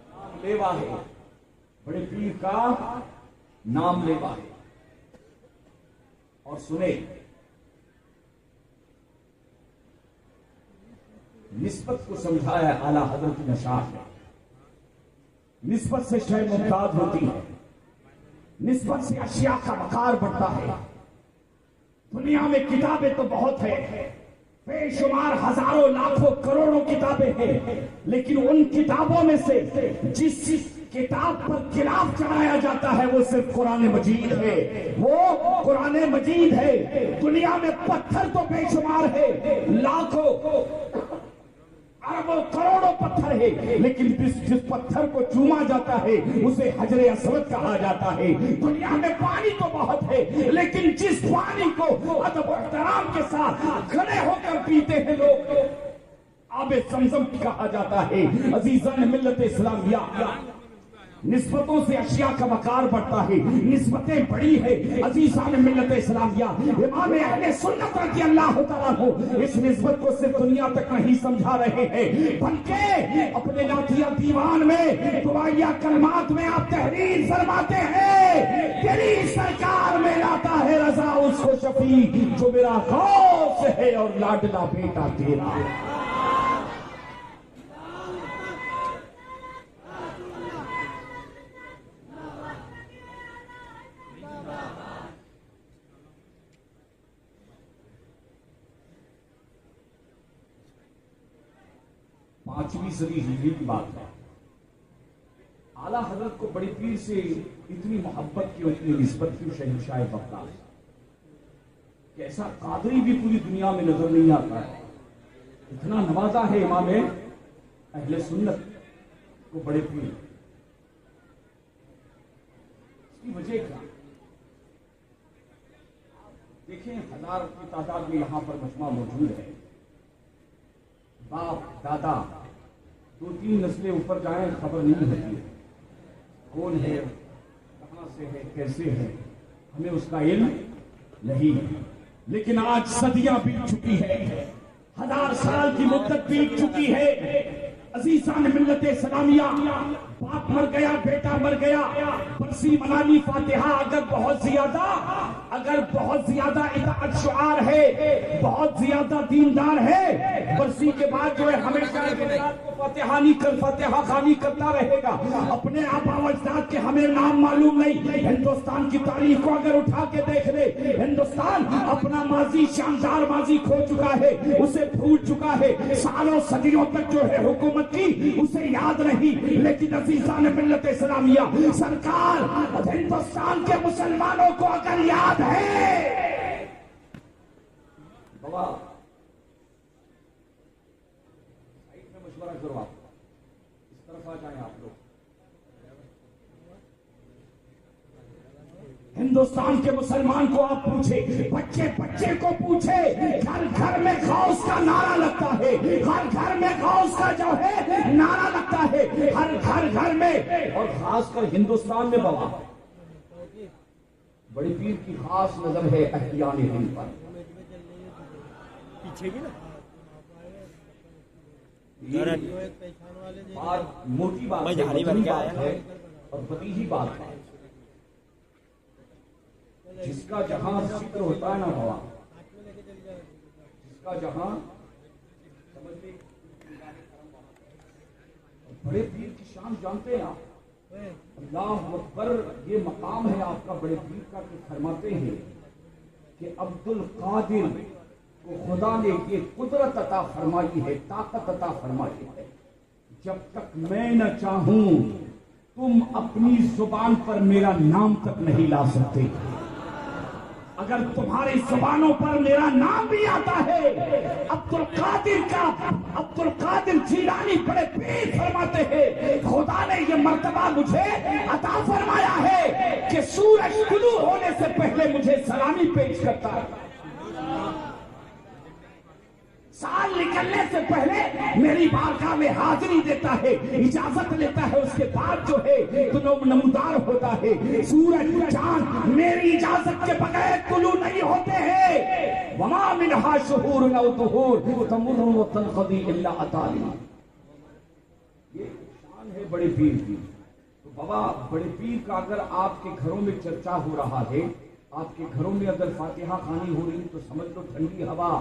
نام لیوا ہے، بڑے پیر کا نام لیوا ہے. اور سنیں، نسبت کو سمجھایا ہے اعلیٰ حضرت کی نشاط ہے. نسبت سے شے ممتاز ہوتی ہے، نسبت سے اشیاء کا وقار بڑھتا ہے. دنیا میں کتابیں تو بہت ہیں، بے شمار ہزاروں لاکھوں کروڑوں کتابیں ہیں، لیکن ان کتابوں میں سے جس کتاب پر خلاف چڑھایا جاتا ہے وہ صرف قرآن مجید ہے، وہ قرآن مجید ہے. دنیا میں پتھر تو بے شمار ہے، لاکھوں اربوں کروڑوں پتھر ہے، لیکن جس پتھر کو چوما جاتا ہے اسے حجر اسود کہا جاتا ہے. دنیا میں پانی تو بہت ہے، لیکن جس پانی کو ادب و احترام کے ساتھ کھڑے ہو کر پیتے ہیں لوگ، آب زمزم کہا جاتا ہے. عزیزان ملت اسلامیہ، نسبتوں سے اشیاء کا وقار بڑھتا ہے، نسبتیں بڑی ہے. عزیزان ملت اسلامیہ، امام اہل سنت رضی اللہ تعالیٰ عنہ اس نسبت کو صرف دنیا تک نہیں سمجھا رہے ہیں، بلکہ اپنے نعتیہ دیوان میں دعائیہ کلمات میں آپ تحریر فرماتے ہیں، تیری سرکار میں لاتا ہے رضا اس کو شفیع جو میرا غوث ہے اور لاڈلا بیٹا تیرا. 5ویں صدی ہجری کی بات ہے. اعلیٰ حضرت کو بڑی پیر سے اتنی محبت کی اور اتنی نسبت کی شہنشاہ بغداد کہ ایسا قادری بھی پوری دنیا میں نظر نہیں آتا ہے. اتنا نوازا ہے امام اہل سنت کو بڑے پیر. اس کی وجہ کیا؟ دیکھیں، 1000 کی تعداد میں یہاں پر مجمع موجود ہے. باپ دادا 2-3 نسلیں اوپر جائیں خبر نہیں ہوتی ہے کون ہے، کہاں سے ہے، کیسے ہے، ہمیں اس کا علم نہیں ہے. لیکن آج صدیاں بیت چکی ہے، 1000 سال کی مدت بیت چکی ہے. عزیزان ملت اسلامیہ، باپ مر گیا، بیٹا مر گیا، برسی منانی فاتحہ اگر بہت زیادہ اطاعت شعار ہے، بہت زیادہ دیندار ہے، برسی کے بعد جو ہے ہمیشہ فاتحہ خانی کرتا رہے گا، اپنے آبا و اجداد کے ہمیں نام معلوم نہیں۔ ہندوستان کی تاریخ کو اگر اٹھا کے دیکھ لے، ہندوستان اپنا ماضی، شاندار ماضی کھو چکا ہے، اسے بھول چکا ہے، سالوں صدیوں تک جو ہے حکومت کی اسے یاد نہیں۔ لیکن عزیزان ملت اسلامیہ، سرکار ہندوستان کے مسلمانوں کو اگر یاد ہے، بابا سائیڈ میں مشورہ کرو، آپ اس طرف آ جائیں آپ لوگ۔ ہندوستان کے مسلمان کو آپ پوچھے، بچے کو پوچھے، گھر گھر میں غوث کا نعرہ لگتا ہے، ہر گھر میں غوث کا جو ہے نعرہ لگتا ہے، ہر گھر میں، اور خاص کر ہندوستان میں بابا بڑی پیر کی خاص نظر ہے احیان ہند پر۔ موٹی بات ہے اور بدیہی بات ہے، جس کا جہاں ذکر ہوتا ہے نا بابا، جس کا جہاں بڑے پیر کی شان جانتے ہیں آپ، اللہ اکبر، یہ مقام ہے آپ کا بڑے پیر کا کہ فرماتے ہیں کہ عبد القادر کو خدا نے یہ قدرت عطا فرمائی ہے، طاقت عطا فرمائی ہے، جب تک میں نہ چاہوں تم اپنی زبان پر میرا نام تک نہیں لا سکتے۔ اگر تمہاری زبانوں پر میرا نام بھی آتا ہے، عبد القادر جیلانی بڑے پیر فرماتے ہیں خدا نے یہ مرتبہ مجھے عطا فرمایا ہے کہ سورج طلوع ہونے سے پہلے مجھے سلامی پیش کرتا ہے، سال نکلنے سے پہلے میری بارگاہ میں حاضری دیتا ہے، اجازت لیتا ہے، اس کے بعد جو ہے نمودار ہوتا ہے۔ سورج چاند میری اجازت کے بغیر طلوع نہیں ہوتے ہیں۔ وما منہا شہور او دہور تمر وتنقضی الا اتالی، یہ شان ہے بڑے پیر کی۔ تو بابا بڑے پیر کا اگر آپ کے گھروں میں چرچا ہو رہا ہے، آپ کے گھروں میں اگر فاتحہ خوانی ہو رہی تو سمجھ لو ٹھنڈی ہوا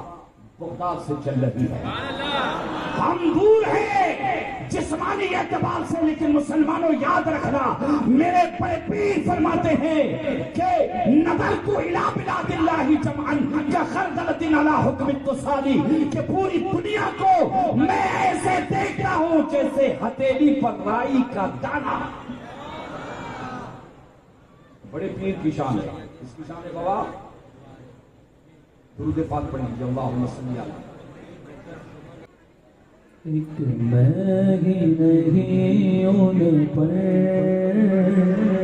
بغداد سے چل رہی ہے۔ ہم دور ہیں جسمانی اعتبار سے، لیکن مسلمانوں یاد رکھنا، میرے بڑے پیر فرماتے ہیں کہ نظرت الی بلاد اللہ جمعا کخردلۃ علی حکم التصالی، کہ پوری دنیا کو میں ایسے دیکھتا ہوں جیسے ہتھیلی پر رائی کا دانہ۔ بڑے پیر کی شان ہے، اس کی شان ہے بابا درود پاک پڑھیں، اللہم صلی علی۔ ایک میں ہی نہیں ان پر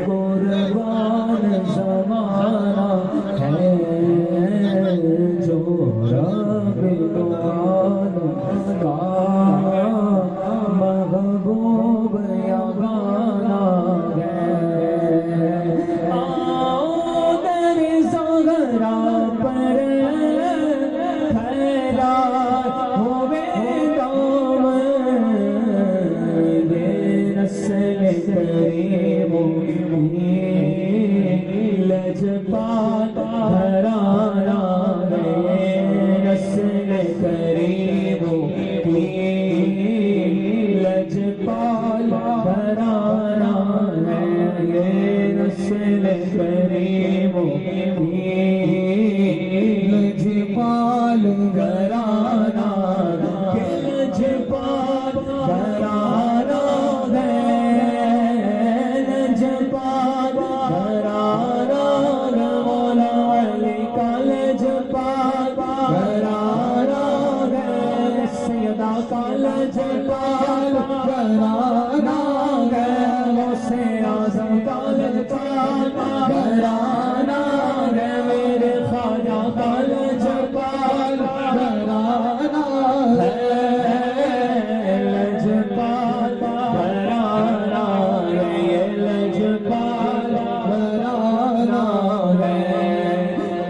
قربان زمانہ ہے، جو رب عالم کا محبوب یگانہ ہے۔ آؤ در زہرا پر پھیلا ہوئے دام، یہ نسل کریموں کی لجپال گھرانہ ہے، یہ نسل کریموں کی لجپال گھرانہ ہے، یہ نسل کریموں کی لجپال گھرانہ، لجپال گھرانہ ہے، لجپال گھرانہ، مولا علی کا لجپال گھرانہ ہے، سیدہ کا لجپال گھرانہ ہے، غوث اعظم کا لجپال گھرانہ ہے، میرے خواجہ کا لجپال گھرانہ ہے، لجپال گھرانہ ہے، یہ لجپال گھرانہ ہے۔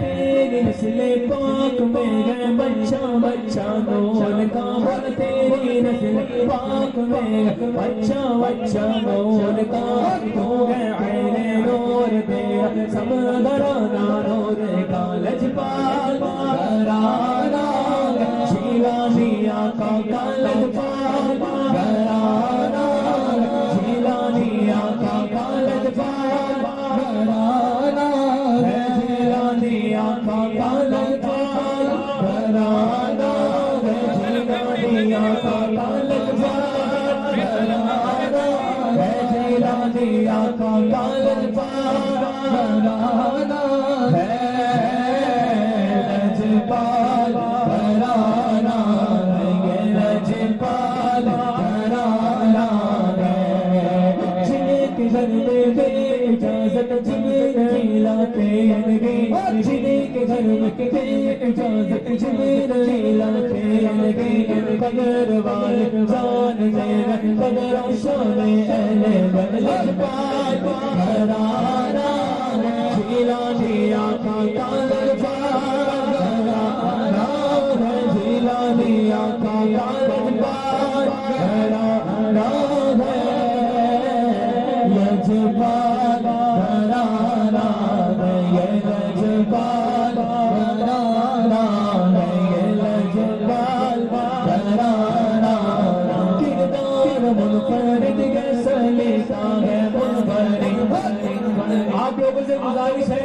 تیری نسل پاک میں ہے بچہ بچہ نور کا، تیری نسل پاک پاک میں بچہ بچہ نور کا ہو گیا عین نور تیرا سب گھرانا نور کا لجپال گھرانا جیلانی آقا کا لجپال گھرانا جیلانی آقا کا لجپال گھرانا جیلانی آقا کا لجپال گھرانا جیلانی آقا کا لجپال گھرانا جیلانی آقا کا لجپال گھرانا لجپال گھرانا یہ لجپال گھرانا جن کے گھر میں بے اجازت جبریل آتے ہیں جن کے گھر میں بے اجازت جبریل آتے ہیں قدر والے جان میرا قدر و شان اہل بیت لجپال گھرانا جیلانی آقا کا لجپال گھرانا جیلانی آقا کا لجپال گھرانا لجپال گھرانا یہ لجپال گھرانا یہ لجپال گھرانا کردار منفرد کیسا لیتا ہے منفرد آپ لوگوں سے گزارش ہے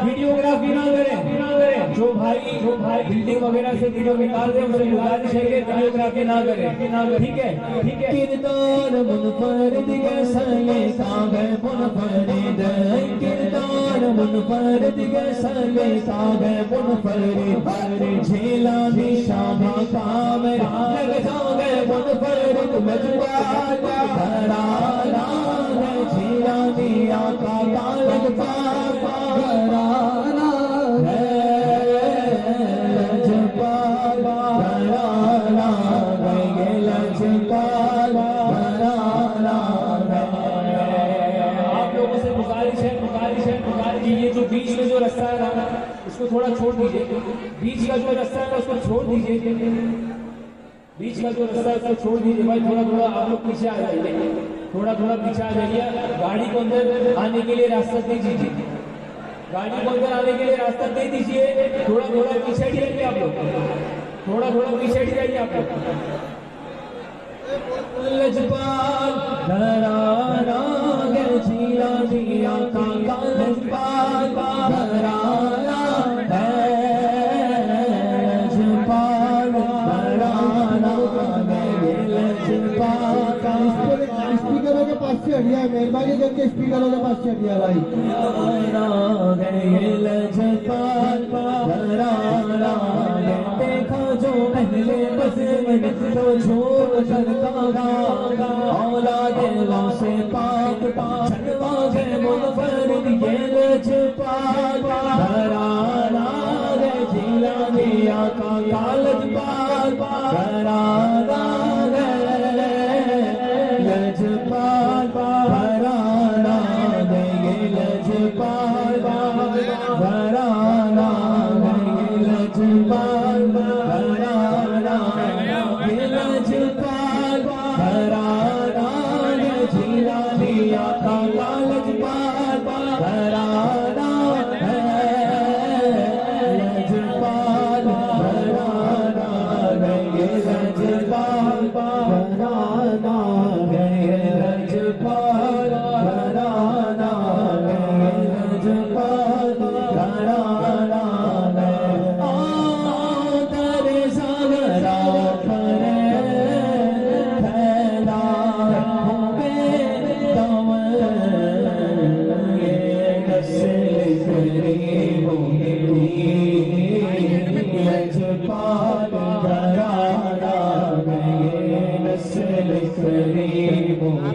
ویڈیوگرافی نہ کریں جو بھائی بلڈنگ وغیرہ سے ویڈیو نکال دیں ان سے گزارش ہے کہ ویڈیوگرافی نہ کریں ٹھیک ہے کردار منفرد کیسا لیتا ہے منفرد کردار منفرد کیسا لیتا ہے منفرد جیلانی شاہ کام لگتا ہے منفرد لجپال گھرانا جیلانی آقا کا لجپال گھرانا لجپال گھرانا یہ لجپال گھرانا آپ لوگوں سے گزارش ہے کہ یہ جو بیچ میں جو رستہ ہے نا اس کو تھوڑا چھوڑ دیجیے بیچ کا جو رستہ ہے اس کو چھوڑ دیجیے بیچ کا جو رستہ ہے اس کو چھوڑ دیجیے بھائی تھوڑا آپ لوگ پیچھے آ جائیے تھوڑا پیچھے آ جائیے گاڑی کو اندر آنے کے لیے راستہ دے دیجیے گاڑی کو اندر آنے کے لیے راستہ دے دیجیے تھوڑا پیچھے ہٹ جائیے آپ لوگ تھوڑا پیچھے ہٹ جائیے آپ لوگ لجپال گھرانا جیلانی آقا کا لجپال گھرانا لجپال گھرانا لجپال اسپیکروں کے پاس سے ہٹیا ہے مہربانی کر کے اسپیکروں کے پاس سے ہٹیا بھائی لجپال گھرانا دیکھا جو پہلے بس میں تو چھوڑ کر کاغا اولاد اللہ سے پاک چھڑوا گئے منفرد یہ لجپال گھرانا جیلانی آقا کا لجپال گھرانا لجپال گھرانا یہ لجپال گھرانا یہ لجپال گھرانا یہ لجپال گھرانا جیلانی آقا کا لجپال گھرانا لجپال گھرانا یہ لجپال گھرانا یہ لجپال گھرانا یہ لجپال گھرانا تیرے ساغرہ پر پھیلا ہوں گے دمن یہ نسل کریم ہوگی لجپال گھرانا یہ نسل کریم ہوگی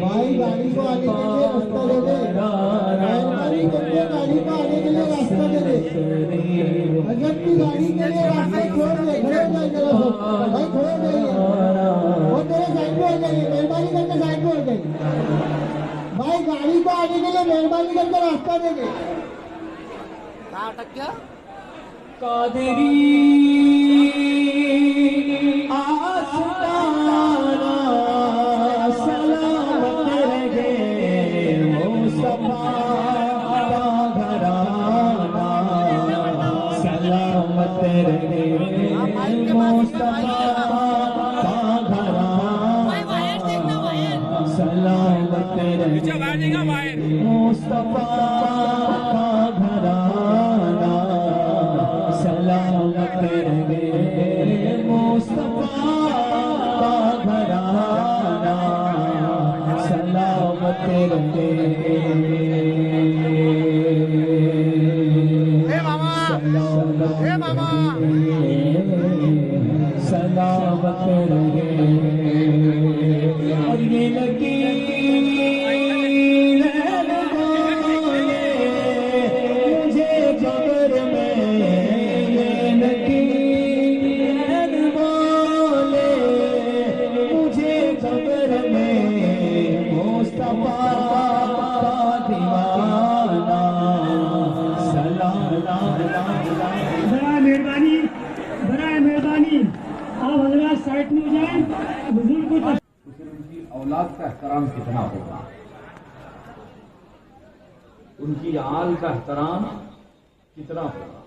بھائی گاڑی کو آنے کے لیے راستہ دے دے مہربانی کر کے گاڑی کو آنے کے لیے راستہ دے دے اگر تو گاڑی کے لیے راستہ چھوڑ دے کھڑے ہو جائے ذرا سو بھائی کھڑے ہو جائیے وہ تیرے سائڈ پہ ہو جائیے مہربانی کر کے سائڈ پہ ہو جائیے بھائی گاڑی کو آنے کے لیے مہربانی کر کے راستہ دے دے قادری آستا رہے مصطفیٰ کا گھرانہ سلامت رہے مصطفیٰ کا گھرانہ سلامت رہے مصطفیٰ کا گھرانہ سلامت رہے سلامت رہے اور یہ لکیر بولے مجھے قبر میں یہ لکیر بولے مجھے قبر میں مصطفیٰ کا دیوانہ برائے مہربانی آپ حضرات سائٹ میں جائیں بزرگ کو پھر ان کی اولاد کا احترام کتنا ہوگا، ان کی آل کا احترام کتنا ہوگا۔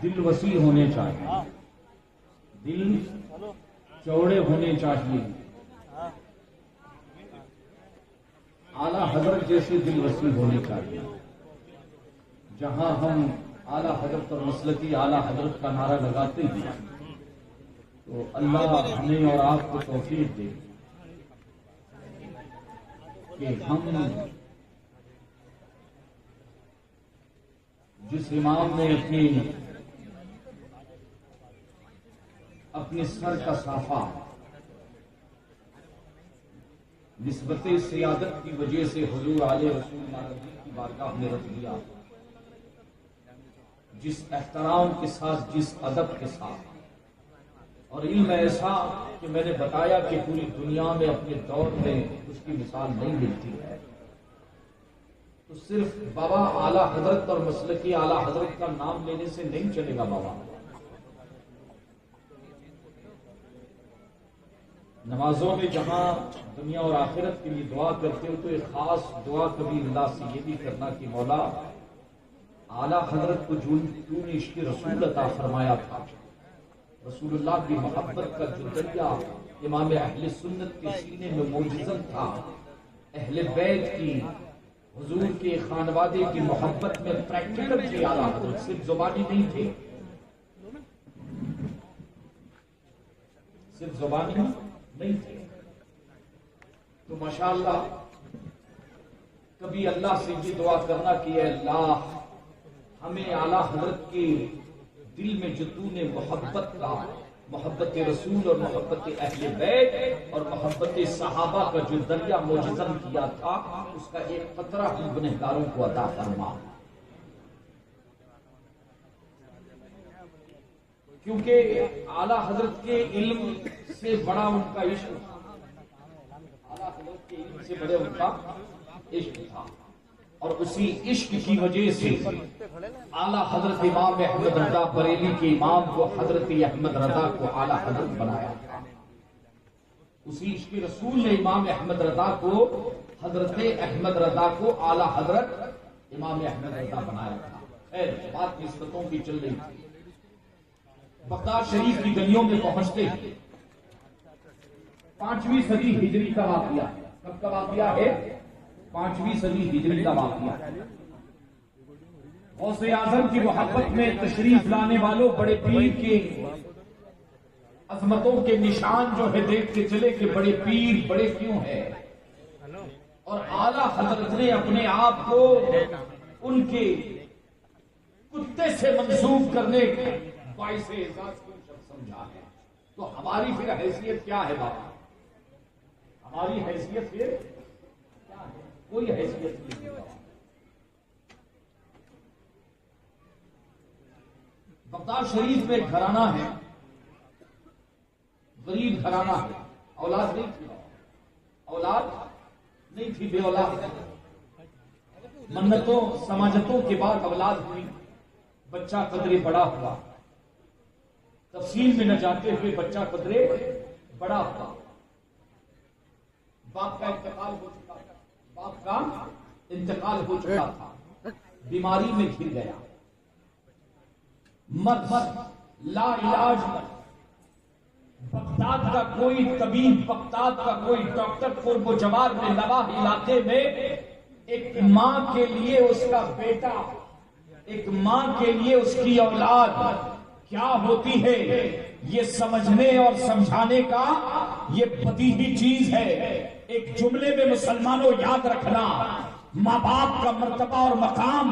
دل وسیع ہونے چاہیے، دل چوڑے ہونے چاہیے، اعلیٰ حضرت جیسے دل وسیع ہونے چاہیے۔ جہاں ہم اعلیٰ حضرت اور مسلکی اعلیٰ حضرت کا نعرہ لگاتے ہیں تو اللہ ہمیں اور آپ کو توفیق دے کہ ہم جس امام نے اپنے سر کا صافہ نسبت سیادت کی وجہ سے حضور علیہ رسول اللہ کی بارگاہ میں رکھ دیا، جس احترام کے ساتھ، جس ادب کے ساتھ، اور علم ایسا کہ میں نے بتایا کہ پوری دنیا میں اپنے دور میں اس کی مثال نہیں ملتی ہے۔ تو صرف بابا اعلیٰ حضرت اور مسلکی اعلیٰ حضرت کا نام لینے سے نہیں چلے گا بابا۔ نمازوں میں جہاں دنیا اور آخرت کے لیے دعا کرتے ہو تو ایک خاص دعا کبھی اللہ سے یہ بھی کرنا کہ مولا اعلیٰ حضرت کو جو نے عشق رسول عطا فرمایا تھا، رسول اللہ کی محبت کا جو دریا امام اہل سنت کے سینے میں موجزن تھا، اہل بیت کی، حضور کے خانوادے کی محبت میں پریکٹیکل تھے اعلیٰ حضرت، صرف زبانی نہیں تھے، صرف زبانی نہیں تھے۔ تو ماشاءاللہ کبھی اللہ سے یہ دعا کرنا کہ اے اللہ ہمیں اعلیٰ حضرت کے دل میں جو تو نے محبت کا، محبت رسول اور محبت اہل بیت اور محبت صحابہ کا جو دریا موجزن کیا تھا، اس کا ایک قطرہ ہم گنہگاروں کو عطا فرما، کیونکہ اعلیٰ حضرت کے علم سے بڑا ان کا عشق تھا، اعلیٰ حضرت کے علم سے بڑے ان کا عشق تھا، اور اسی عشق کی وجہ سے اعلیٰ حضرت امام احمد رضا بریلی کے امام کو حضرت احمد رضا کو اعلیٰ حضرت بنایا تھا۔ اسی عشق رسول نے امام احمد رضا کو، حضرت احمد رضا کو اعلیٰ حضرت امام احمد رضا بنایا تھا۔ خیر بات نسبتوں کی چل رہی تھی۔ بغداد شریف کی گلیوں میں پہنچتے ہیں 5ویں صدی ہجری کا واقعہ ہے۔ کب کا واقعہ ہے؟ 5ویں صدی ہجری کا واقعہ ہے۔ غوث اعظم کی محبت میں تشریف لانے والوں بڑے پیر کے عظمتوں کے نشان جو ہے دیکھتے چلے کہ بڑے پیر بڑے کیوں ہیں، اور اعلیٰ حضرت نے اپنے آپ کو ان کے کتے سے منسوب کرنے باعث اعزاز کو سمجھا ہے۔ تو ہماری پھر حیثیت کیا ہے بابا؟ ہماری حیثیت پھر کیا ہے؟ کوئی حیثیت نہیں ہے بابا۔ بغداد شریف میں ایک گھرانہ ہے، غریب گھرانہ ہے، اولاد نہیں تھی، اولاد نہیں تھی، بے اولاد، منتوں سماجتوں کے بعد اولاد ہوئی، بچہ قدرے بڑا ہوا، تفصیل میں نہ جاتے ہوئے بچہ قدرے بڑا ہوا، باپ کا انتقال ہو چکا تھا، باپ کا انتقال ہو چکا تھا، بیماری میں گر گیا، مرض لا علاج مرض. بغداد کا کوئی طبیب، بغداد کا کوئی ڈاکٹر قرب و جوار میں نواح علاقے میں ایک ماں کے لیے اس کا بیٹا، ایک ماں کے لیے اس کی اولاد کیا ہوتی ہے یہ سمجھنے اور سمجھانے کا یہ بدیہی چیز ہے. ایک جملے میں مسلمانوں یاد رکھنا، ماں باپ کا مرتبہ اور مقام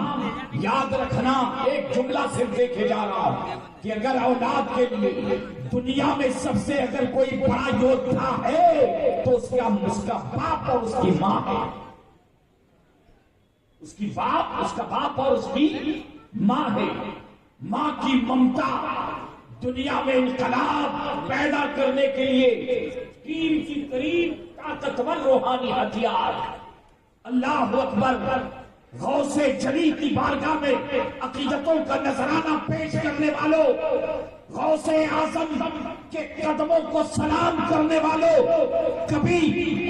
یاد رکھنا. ایک جملہ صرف دیکھے جا رہا ہوں کہ اگر اولاد کے لیے دنیا میں سب سے اگر کوئی بڑا یودھا ہے تو اس کا باپ اور اس کی ماں ہے. اس کا باپ اور اس کی ماں ہے. ماں کی ممتا دنیا میں انقلاب پیدا کرنے کے لیے دین کی قریب طاقتور روحانی ہتھیار. اللہ اکبر. غوث جلی کی بارگاہ میں عقیدتوں کا نذرانہ پیش کرنے والوں، غوث اعظم کے قدموں کو سلام کرنے والوں، کبھی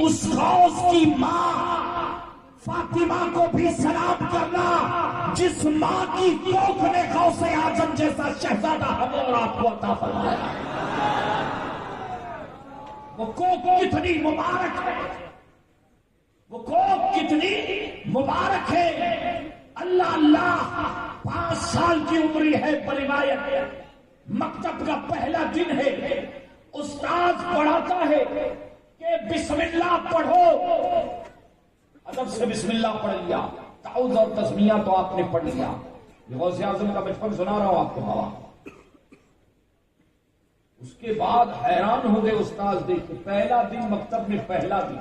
اس غوث کی ماں فاطمہ کو بھی سلام کرنا جس ماں کی کوکھ نے غوث اعظم جیسا شہزادہ ہمیں اور آپ کو عطا فرمایا. وہ کوکھ کتنی مبارک ہے، وہ کوکھ کتنی مبارک ہے. اللہ اللہ 5 سال کی عمری ہے بروایت. مکتب کا پہلا دن ہے، استاد پڑھاتا ہے کہ بسم اللہ پڑھو. ادب سے بسم اللہ پڑھ لیا، تعوذ اور تسمیہ تو آپ نے پڑھ لیا. غوث اعظم کا بچپن سنا رہا ہوں آپ کو بابا. اس کے بعد حیران ہو گئے استاد دیکھ کے. پہلا دن مکتب میں، پہلا دن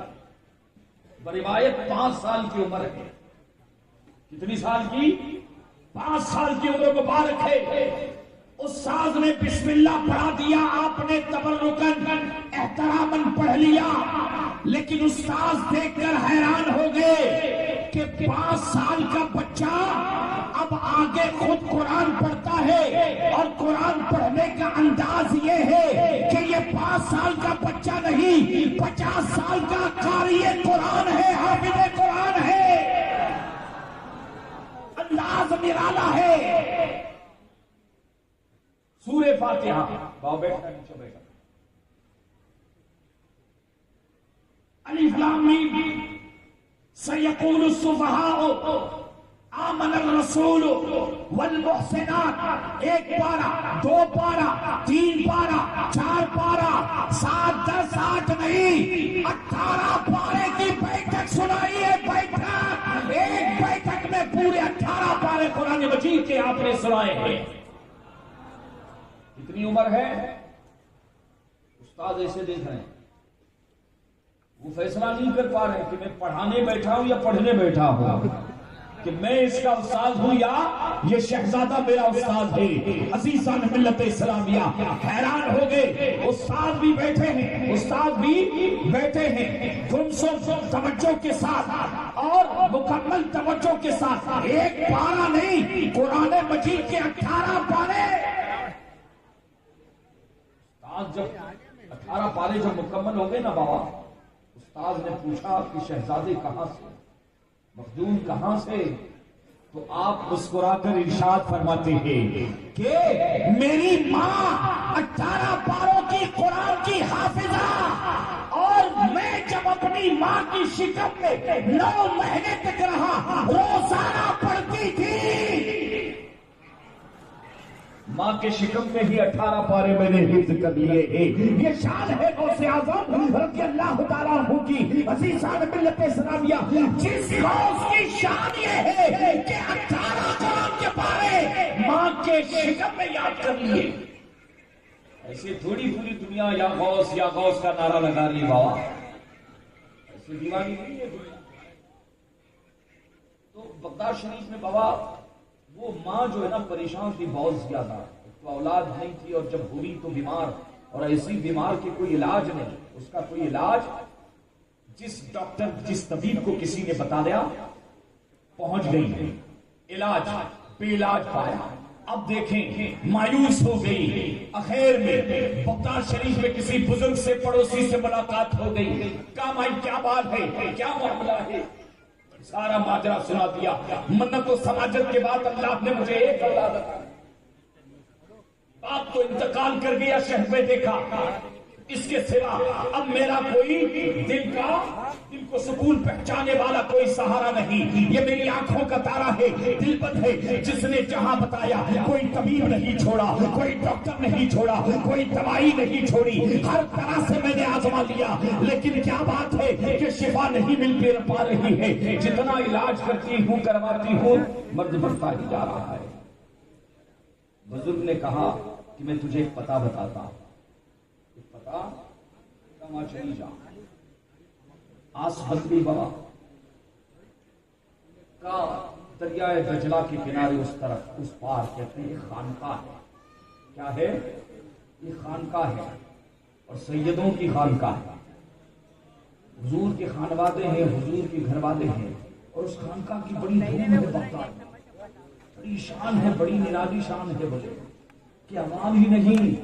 بروایت 5 سال کی عمر ہے. کتنی سال کی؟ 5 سال کی عمر مبارک ہے. استاد نے بسم اللہ پڑھا دیا، آپ نے تبرکن احترامن پڑھ لیا. لیکن استاد دیکھ کر حیران ہو گئے کہ 5 سال کا بچہ اب آگے خود قرآن پڑھتا ہے، اور قرآن پڑھنے کا انداز یہ ہے کہ یہ 5 سال کا بچہ نہیں، 50 سال کا قاری قرآن ہے، حافظ قرآن ہے. انداز نرالا ہے. سورہ فاتحہ باؤ بیٹھا نیچے بیٹھا. الف لام میم سیقول السفہاء آمن الرسول والمحسنات. 1 پارہ، 2 پارہ، 3 پارہ، 4 پارہ، 7 10 8 نہیں، 18 پارے کی بیٹھک سنائی ہے. بیٹھک، ایک بیٹھک میں پورے 18 پارے قرآن مجید کے آپ نے سنائے ہیں. کتنی عمر ہے؟ استاد ایسے دیکھ رہے ہیں، وہ فیصلہ نہیں کر پا رہے کہ میں پڑھانے بیٹھا ہوں یا پڑھنے بیٹھا ہوں، کہ میں اس کا استاد ہوں یا یہ شہزادہ میرا استاد ہے. عزیزان ملت اسلامیہ حیران ہو گئے. استاد بھی بیٹھے ہیں، استاد بھی بیٹھے ہیں، گمسم توجہ کے ساتھ اور مکمل توجہ کے ساتھ. 1 پارہ نہیں، قرآن مجید کے 18 پارے. جب 18 پارے جب مکمل ہو گئے نا بابا، استاد نے پوچھا کہ شہزادے کہاں سے، مخدوم کہاں سے؟ تو آپ مسکرا کر ارشاد فرماتے ہیں کہ میری ماں 18 پاروں کی قرآن کی حافظہ، اور میں جب اپنی ماں کی شکم میں 9 مہینے تک رہا روزانہ پڑھتی تھی. ماں کے شکم میں ہی 18 پارے میں نے حفظ کر لیے ہیں. یہ شان ہے غوث اعظم رضی اللہ تعالیٰ عنہ کی. عزیزان ملت اسلامیہ، جس غوث کی شان یہ ہے کہ 18 قرآن کے پارے ماں کے شکم میں یاد کر لیے. ایسے تھوڑی پوری دنیا یا غوث کا نعرہ لگا لی بابا، ایسی دیوانی نہیں ہے دنیا. تو بغداد شریف میں بابا وہ ماں جو ہے نا پریشان تھی بہت زیادہ. تو اولاد نہیں تھی، اور جب ہوئی تو بیمار، اور ایسی بیمار کی کوئی علاج نہیں. اس کا کوئی علاج، جس ڈاکٹر جس طبیب کو کسی نے بتا دیا پہنچ گئی ہے، علاج بے علاج پایا. اب دیکھیں مایوس ہو گئی. اخیر میں بغداد شریف میں کسی بزرگ سے پڑوسی سے ملاقات ہو گئی. کہا بھائی کیا بات ہے، کیا معاملہ ہے؟ سارا ماجرا سنا دیا. منت و سماجت کے بعد اللہ نے مجھے ایک اولاد عطا. آپ تو انتقال کر گیا شہر میں دیکھا، اس کے سوا اب میرا کوئی دل کو سکون پہنچانے والا کوئی سہارا نہیں. یہ میری آنکھوں کا تارا ہے، دل بند ہے، جس نے جہاں بتایا کوئی طبیب نہیں چھوڑا، کوئی ڈاکٹر نہیں چھوڑا، کوئی دوائی نہیں چھوڑی، ہر طرح سے میں نے آزما لیا، لیکن کیا بات ہے کہ شفا نہیں مل پا رہی ہے. جتنا علاج کرتی ہوں کرواتی ہوں مرد بڑھتا ہی جا رہا ہے. بزرگ نے کہا کہ میں تجھے ایک پتہ بتاتا ہوں، پتا کہاں چلی جا. آس بندی بابا کا دریائے دجلہ کے کنارے اس طرف اس پار کہتے ہیں خانقاہ ہے. کیا ہے یہ؟ خانقاہ ہے، اور سیدوں کی خانقاہ ہے. حضور کے خانوادے ہیں، حضور کے گھر والے ہیں، اور اس خانقاہ کی بڑی دھوم ہے. بغداد بڑی شان ہے، بڑی نرالی شان ہے. بولے کہ عوام ہی نہیں،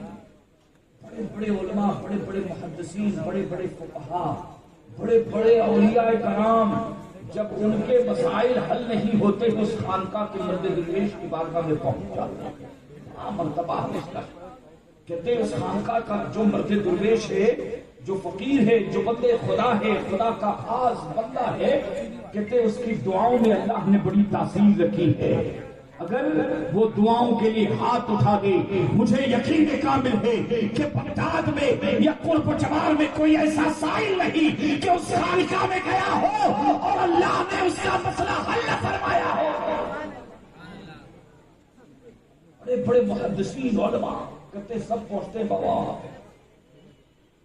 بڑے بڑے علماء، بڑے بڑے محدثین، بڑے بڑے فقہاء، بڑے بڑے اولیاء کرام، جب ان کے مسائل حل نہیں ہوتے اس خانقاہ کے مرد درویش کی بارگاہ میں پہنچ جاتے ہیں. مرتبہ اس کا کہتے ہیں اس خانقاہ کا جو مرد درویش ہے، جو فقیر ہے، جو بندے خدا ہے، خدا کا خاص بندہ ہے، کہتے ہیں اس کی دعاؤں میں اللہ نے بڑی تاثیر رکھی ہے. اگر وہ دعاؤں کے لیے ہاتھ اٹھا دے، مجھے یقین کامل ہے کہ بغداد میں یا قرب و جوار میں کوئی ایسا سائل نہیں کہ اس خانقاہ میں گیا ہو اور اللہ نے اس کا مسئلہ حل نہ فرمایا ہو. بڑے بڑے محدثین علماء کہتے سب پہنچتے. بابا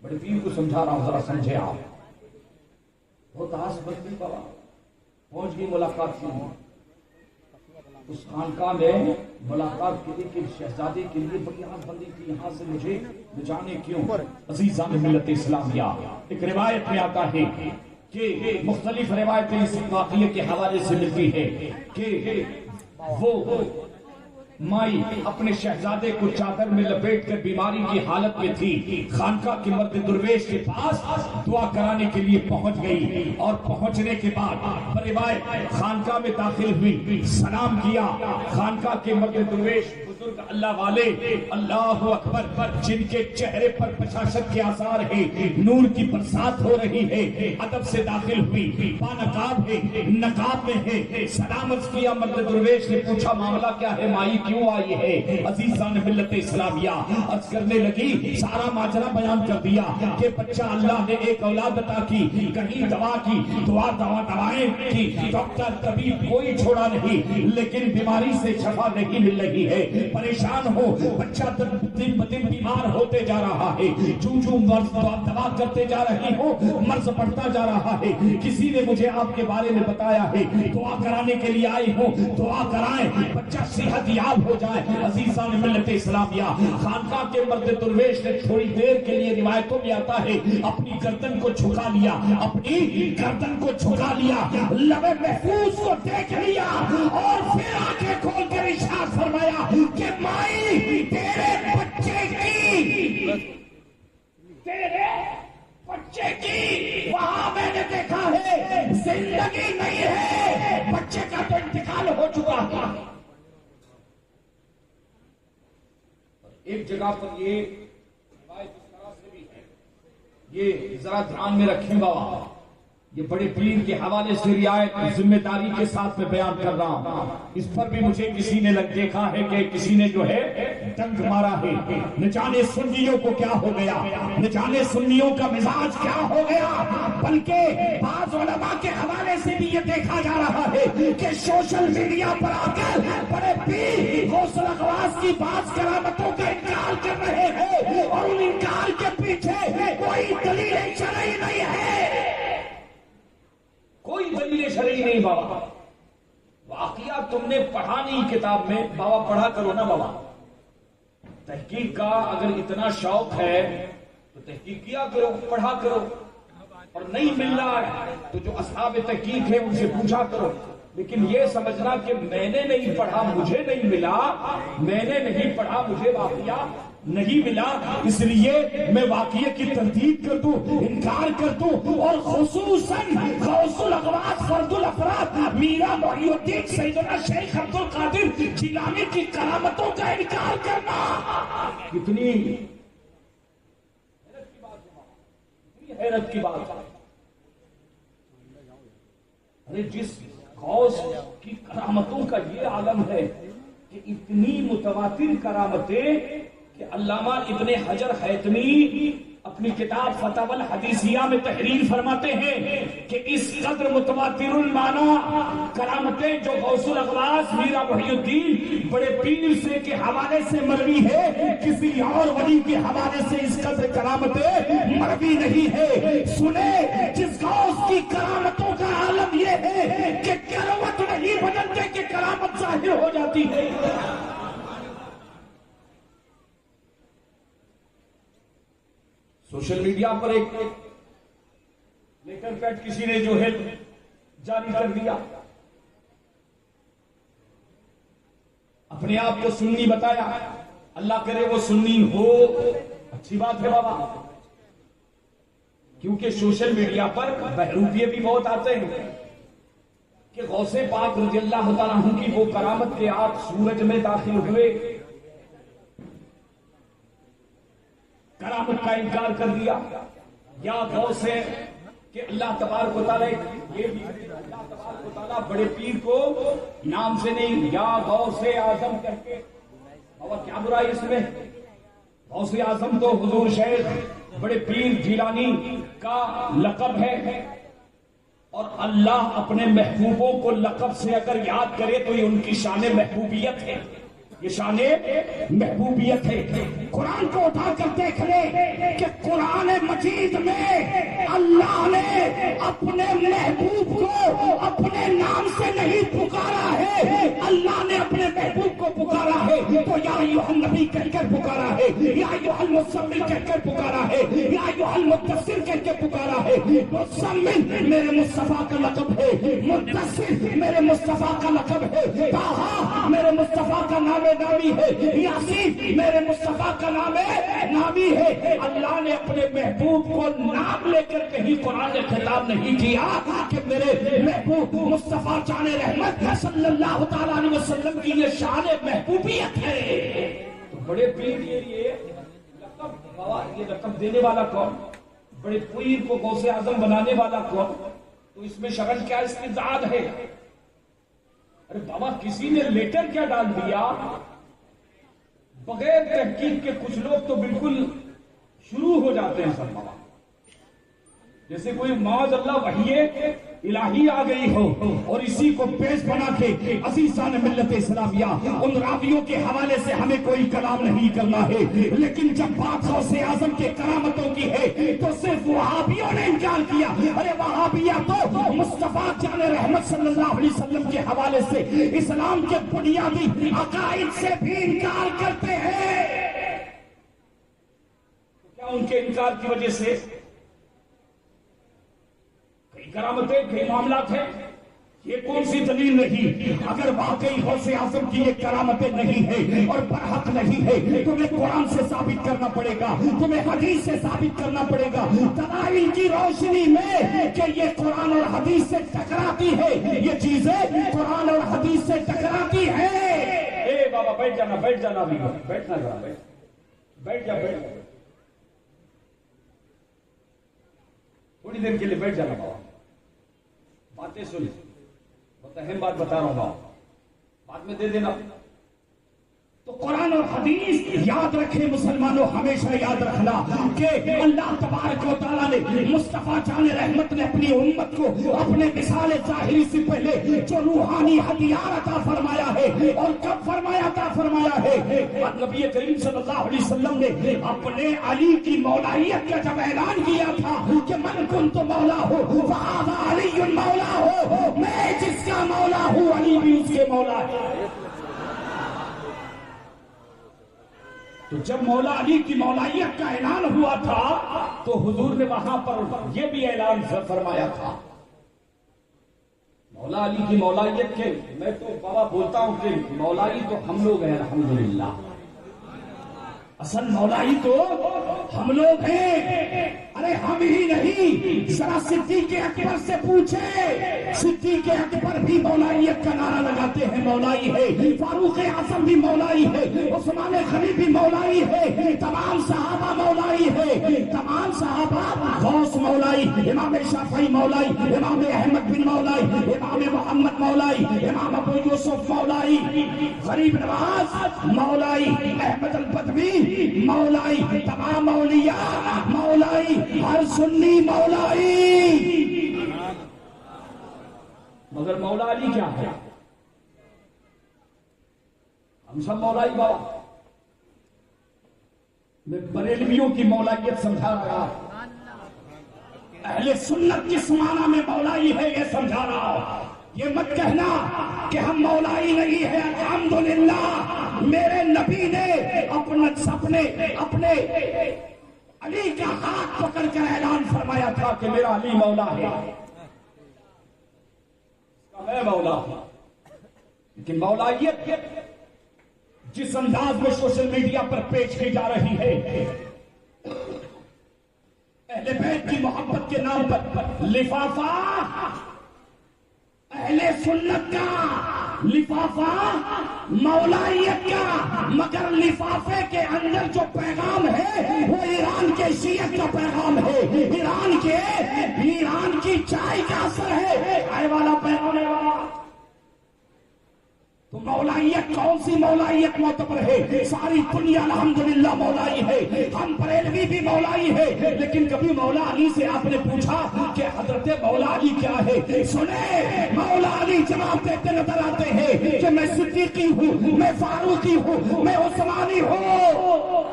بڑے پیر کو سمجھا رہا ہوں، ذرا سمجھے آپ. بہت آس بستی بابا پہنچ گئی، ملاقات کی. اس خانقاہ میں ملاقات کے لیے کہ شہزادے کے لیے بڑی آنکھ بندی تھی. یہاں سے مجھے نہ جانے کیوں. عزیزان ملت اسلامیہ، ایک روایت میں آتا ہے کہ مختلف روایتیں اس واقعے کے حوالے سے ملتی ہے کہ وہ مائی اپنے شہزادے کو چادر میں لپیٹ کر بیماری کی حالت میں تھی. خانقاہ کے مرد درویش کے پاس دعا کرانے کے لیے پہنچ گئی، اور پہنچنے کے بعد روایت خانقاہ میں داخل ہوئی، سلام کیا. خانقاہ کے مرد درویش بزرگ اللہ والے، اللہ اکبر، جن کے چہرے پر بشاشت کے آثار ہے، نور کی برسات ہو رہی ہے، ادب سے داخل ہوئی، بانقاب ہے، نقاب میں ہے. سلام عرض کیا. مرد درویش نے پوچھا معاملہ کیا ہے مائی، کیوں آئی ہے؟ عزیزان ملت اسلامیہ عرض کرنے لگی، سارا ماجرا بیان کر دیا کہ بچہ اللہ نے ایک اولاد عطا کی، کہیں دوا کی، دوائیں کی، ڈاکٹر طبیب کوئی چھوڑا نہیں، لیکن بیماری سے شفا نہیں مل رہی ہے. پریشان ہو، بچہ دن بدن بیمار ہوتے جا رہا ہے، جو مرض دوا کرتے جا رہے ہو مرض بڑھتا جا رہا ہے. کسی نے مجھے آپ کے بارے میں بتایا ہے، دعا کرانے کے لیے آئی ہوں، دعا کرائیں بچہ صحت یاب ہو جائے. عزیزان ملت اسلامیہ، خانقاہ کے مرد درویش نے تھوڑی دیر کے لیے روایتوں میں آتا ہے اپنی گردن کو جھکا لیا، اپنی گردن کو جھکا لیا، لب محفوظ کو دیکھ لیا، اور پھر آنکھیں کھول کر ارشاد فرمایا کہ مائی تیرے بچے کی وہاں میں نے دیکھا ہے زندگی نہیں ہے، بچے کا تو انتقال ہو چکا ہے. ایک جگہ پر یہ روایت اس طرح سے بھی ہے، یہ ذرا دھیان میں رکھیں بابا، یہ بڑے پیر کے حوالے سے رعایت ذمہ داری کے ساتھ میں بیان کر رہا ہوں. اس پر بھی مجھے کسی نے دیکھا ہے کہ کسی نے جو ہے ڈنک مارا ہے. نہ جانے سنیوں کو کیا ہو گیا، نہ جانے سنیوں کا مزاج کیا ہو گیا، بلکہ بعض علماء کے حوالے سے بھی یہ دیکھا جا رہا ہے کہ سوشل میڈیا پر آ کر بڑے پیر غوث الاغواث کی بعض کرامتوں کا انکار کر رہے ہیں، اور ان انکار کے پیچھے کوئی دلیل شرعی نہیں ہے، کوئی دلیل شرعی نہیں. بابا واقعہ تم نے پڑھا نہیں کتاب میں، بابا پڑھا کرو نا. بابا تحقیق کا اگر اتنا شوق ہے تو تحقیق کیا کرو، پڑھا کرو، اور نہیں مل رہا ہے تو جو اصحاب تحقیق ہیں ان سے پوچھا کرو. لیکن یہ سمجھنا کہ میں نے نہیں پڑھا مجھے نہیں ملا، میں نے نہیں پڑھا مجھے واقعہ نہیں ملا، اس لیے میں واقعے کی تردید کر دوں، انکار کر دوں، اور خصوصاً غوث الاغواث فرد الافراد میرا محی الدین سیدنا شیخ عبد القادر جیلانی کی کرامتوں کا انکار کرنا کتنی حیرت کی بات ہے. ارے جس غوث کی کرامتوں کا یہ عالم ہے کہ اتنی متواتر کرامتیں کہ علامہ ابن حجر حیتمی اپنی کتاب فتاوی الحدیثیہ میں تحریر فرماتے ہیں کہ اس قدر متواتر المعنی کرامتیں جو غوث الاغواث میرا محی الدین بڑے پیر سے کے حوالے سے مروی ہے، کسی اور ولی کے حوالے سے اس قدر کرامتیں مروی نہیں ہے. سنیں جس غوث کی کرامتوں کا عالم یہ ہے کہ کروٹ نہیں بدلتے کہ کرامت ظاہر ہو جاتی ہے. سوشل میڈیا پر ایک لیٹر پیڈ کسی نے جو ہے جاری کر دیا، اپنے آپ کو سنی بتایا. اللہ کرے وہ سنی ہو، اچھی بات ہے بابا، کیونکہ سوشل میڈیا پر بہروپیے بھی بہت آتے ہیں کہ غوث پاک رضی اللہ تعالیٰ عنہ کی وہ کرامت کے آپ سورج میں داخل ہوئے، کرامت کا انکار کر دیا. یا غوث ہے کہ اللہ تبارک و تعالیٰ یہ بھی اللہ تبارک و تعالیٰ بڑے پیر کو نام سے نہیں یا غوث اعظم کہہ کے، اور کیا برائی اس میں؟ غوث اعظم تو حضور شیخ بڑے پیر جیلانی کا لقب ہے، اور اللہ اپنے محبوبوں کو لقب سے اگر یاد کرے تو یہ ان کی شان محبوبیت ہے، یہ شان محبوبیت ہے. قرآن کو اٹھا کر دیکھ لے کہ قرآن مجید میں اللہ نے اپنے محبوب کو اپنے نام سے نہیں پکارا ہے، اللہ نے اپنے محبوب کو پکارا ہے. تو یا ایھا النبی کہہ کر پکارا ہے، یا ایھا المزمل کہہ کر پکارا ہے، یا ایھا المدثر کہہ کے پکارا ہے. مزمل میرے مصطفیٰ کا لقب ہے، مدثر میرے مصطفیٰ کا لقب ہے، طٰہٰ میرے مصطفیٰ کا نام نامی ہے، یاسین میرے مصطفیٰ کا نام نامی ہے. اللہ نے اپنے محبوب کو نام لے کر کہیں قرآن نے خطاب نہیں کیا کہ میرے محبوب مصطفیٰ جان رحمت صلی اللہ تعالیٰ علیہ وسلم کی یہ شان محبوبیت ہے. تو بڑے پیر یہ لقب دینے والا کون؟ بڑے پیر کو غوث اعظم بنانے والا کون؟ تو اس میں شغل کیا استعداد ہے؟ ارے بابا کسی نے لیٹر کیا ڈال دیا بغیر تحقیق کے. کچھ لوگ تو بالکل شروع ہو جاتے ہیں سب بابا، جیسے کوئی معاذ اللہ وحی الہی آ گئی ہو اور اسی کو بیس بنا کے عزیزان ملت اسلامیہ ان راویوں کے حوالے سے ہمیں کوئی کلام نہیں کرنا ہے. لیکن جب بات غوث اعظم کے کرامتوں کی ہے تو صرف وہابیوں نے انکار کیا. ارے وہابیہ تو مصطفیٰ جان رحمت صلی اللہ علیہ وسلم کے حوالے سے اسلام کے بنیادی عقائد سے بھی انکار کرتے ہیں. کیا ان کے انکار کی وجہ سے کئی کرامتیں کئی معاملات ہیں؟ یہ کون سی دلیل نہیں؟ اگر واقعی غوث اعظم کی یہ کرامتیں نہیں ہیں اور برحق نہیں ہے، تمہیں قرآن سے ثابت کرنا پڑے گا، تمہیں حدیث سے ثابت کرنا پڑے گا دلائل کی روشنی میں کہ یہ قرآن اور حدیث سے ٹکراتی ہے، یہ چیزیں قرآن اور حدیث سے ٹکراتی ہیں. اے بابا بیٹھ جانا، بیٹھ جانا، بھی بیٹھنا ذرا، بیٹھ جا، بیٹھ جا، تھوڑی دیر کے لیے بیٹھ جانا. بابا باتیں سن، بہت اہم بات بتا رہا ہوں، بعد میں دے دینا. تو قرآن اور حدیث یاد رکھے مسلمانوں، ہمیشہ یاد رکھنا کہ اللہ تبارک و تعالیٰ نے مصطفیٰ جان رحمت نے اپنی امت کو اپنے مثال ظاہری سے پہلے جو روحانی ہتھیار عطا فرمایا ہے، اور کب فرمایا عطا فرمایا ہے؟ نبی کریم صلی اللہ علیہ وسلم نے اپنے علی کی مولائیت کا جب اعلان کیا تھا کہ من کنت مولا ہو فہذا علی مولا ہو، میں جس کا مولا ہوں علی بھی اس کے مولا ہے. تو جب مولا علی کی مولائیت کا اعلان ہوا تھا تو حضور نے وہاں پر یہ بھی اعلان فرمایا تھا مولا علی کی مولائیت کے. میں تو بابا بولتا ہوں کہ مولائی تو ہم لوگ ہیں الحمدللہ، اصل مولائی تو ہم لوگ ہیں. ارے ہم ہی نہیں، ذرا صدیق اکبر سے پوچھے، صدیق اکبر بھی مولائیت کا نعرہ لگاتے ہیں، مولائی ہے، فاروق اعظم بھی مولائی ہے، عثمان غنی بھی مولائی ہے، تمام صحابہ مولائی ہے، تمام صحابہ غوث مولائی، امام شافعی مولائی، امام احمد بن مولائی، امام محمد مولائی، امام ابو یوسف مولائی، غریب نواز مولائی، احمد البدوی مولائی، تمام اولیاء مولائی، ہر سنی مولائی، مگر مولا علی کیا ہے؟ ہم سب مولائی بابا، میں بریلویوں کی مولائیت سمجھا رہا، اہل سنت کس معنی میں مولائی ہے یہ سمجھا رہا، یہ مت کہنا کہ ہم مولائی نہیں ہے، الحمدللہ میرے نبی نے اپنے علی کا ہاتھ پکڑ کر اعلان فرمایا تھا کہ میرا علی مولا ہے، میں مولا ہوں۔ لیکن مولائیت جس انداز میں سوشل میڈیا پر پیش کی جا رہی ہے، اہل بیت کی محبت کے نام پر لفافہ، اہل سنت کا لفافہ مولائیت کا، مگر لفافے کے اندر جو پیغام ہے وہ ایران کے شیعت کا پیغام ہے، ایران کی چائے کا اثر ہے، آئے والا پیغام ہے والا۔ تو مولائیت کون سی مولائیت معتبر ہے؟ ساری دنیا الحمدللہ مولائی ہے، ہم بریلوی بھی مولائی ہے، لیکن کبھی مولا علی سے آپ نے پوچھا کہ حضرت مولا علی کیا ہے؟ سنے، مولا علی جواب دیتے نظر آتے ہیں کہ میں صدیقی ہوں، میں فاروقی ہوں، میں عثمانی ہوں۔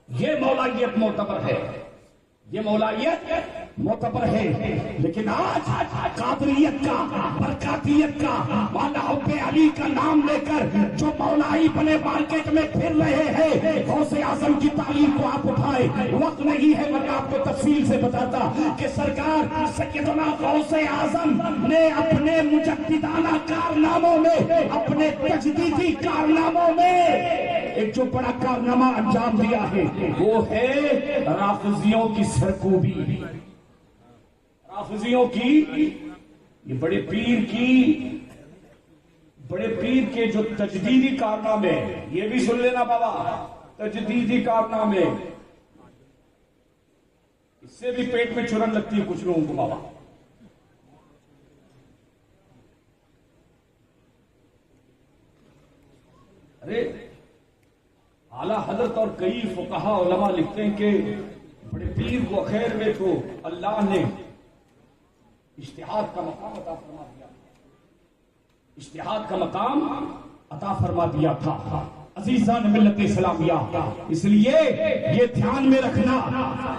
یہ مولائیت معتبر ہے، یہ مولائیت معتبر ہے، لیکن آج قادریت کا، برکاتیت کا، مولا حب علی کا نام لے کر جو مولائی بنے مارکیٹ میں پھر رہے ہیں، غوث اعظم کی تعلیم کو آپ اٹھائے، وقت نہیں ہے میں آپ کو تفصیل سے بتاتا کہ سرکار سیدنا غوث اعظم نے اپنے مجددانہ کارناموں میں، اپنے تجدیدی کارناموں میں ایک جو بڑا کارنامہ انجام دیا ہے وہ ہے رافضیوں کی سرکوبی، رافضیوں کی، یہ بڑے پیر کے جو تجدیدی کارنامے، یہ بھی سن لینا بابا، تجدیدی کارنامے، اس سے بھی پیٹ میں چرن لگتی ہے کچھ لوگوں کو بابا۔ ارے اعلیٰ حضرت اور کئی فقہا علماء لکھتے ہیں کہ بڑے پیر کو خیر میں تو اللہ نے اجتہاد کا مقام عطا فرما دیا، اجتہاد کا مقام عطا فرما دیا تھا عزیزان ملت اسلامیہ۔ اس لیے یہ دھیان میں رکھنا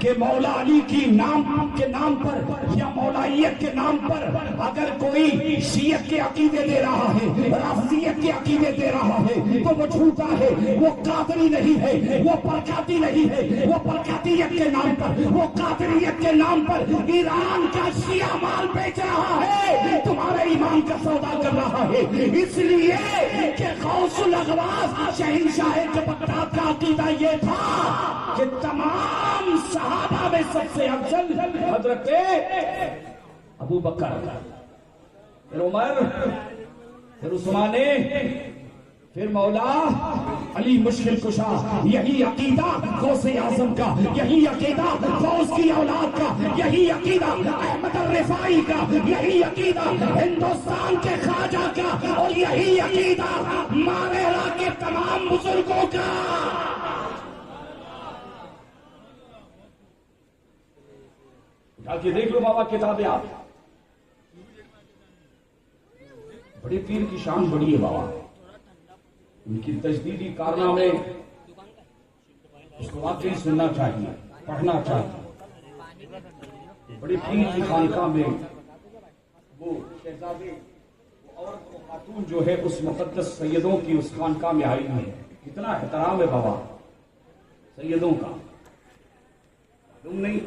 کہ مولا علی کی نام کے نام پر یا مولائیت کے نام پر اگر کوئی شیعت کے عقیدے دے رہا ہے، رافضیت کے عقیدے دے رہا ہے تو وہ جھوٹا ہے، وہ قادری نہیں ہے، وہ برکاتی نہیں ہے، وہ برکاتیت کے نام پر، وہ قادریت کے نام پر ایران کا شیعہ مال بیچ رہا ہے، تمہارے ایمان کا سودا کر رہا ہے۔ اس لیے کہ غوث الاغواث شہنشاہ بغداد کا عقیدہ یہ تھا کہ تمام صحابہ میں سب سے افضل حضرت ابو بکر، پھر عمر، پھر عثمان، پھر مولا علی مشکل کشا۔ یہی عقیدہ غوث اعظم کا، یہی عقیدہ غوث کی اولاد کا، یہی عقیدہ احمد الرفاعی کا، یہی عقیدہ ہندوستان کے خواجہ کا، اور یہی عقیدہ ماریرا کے تمام بزرگوں کا۔ اٹھا کے دیکھ لو بابا کتابیں، آپ بڑے پیر کی شان بڑی ہے بابا، ان کی تجدیدی کارنامے اس کو واقعی سننا چاہیے، پڑھنا چاہیے۔ بڑے پیر کی خانقاہ میں وہ شہزادے، وہ عورت و خاتون جو ہے اس مقدس سیدوں کی اس خانقاہ میں آئی ہے، کتنا احترام ہے بابا سیدوں کا، معلوم نہیں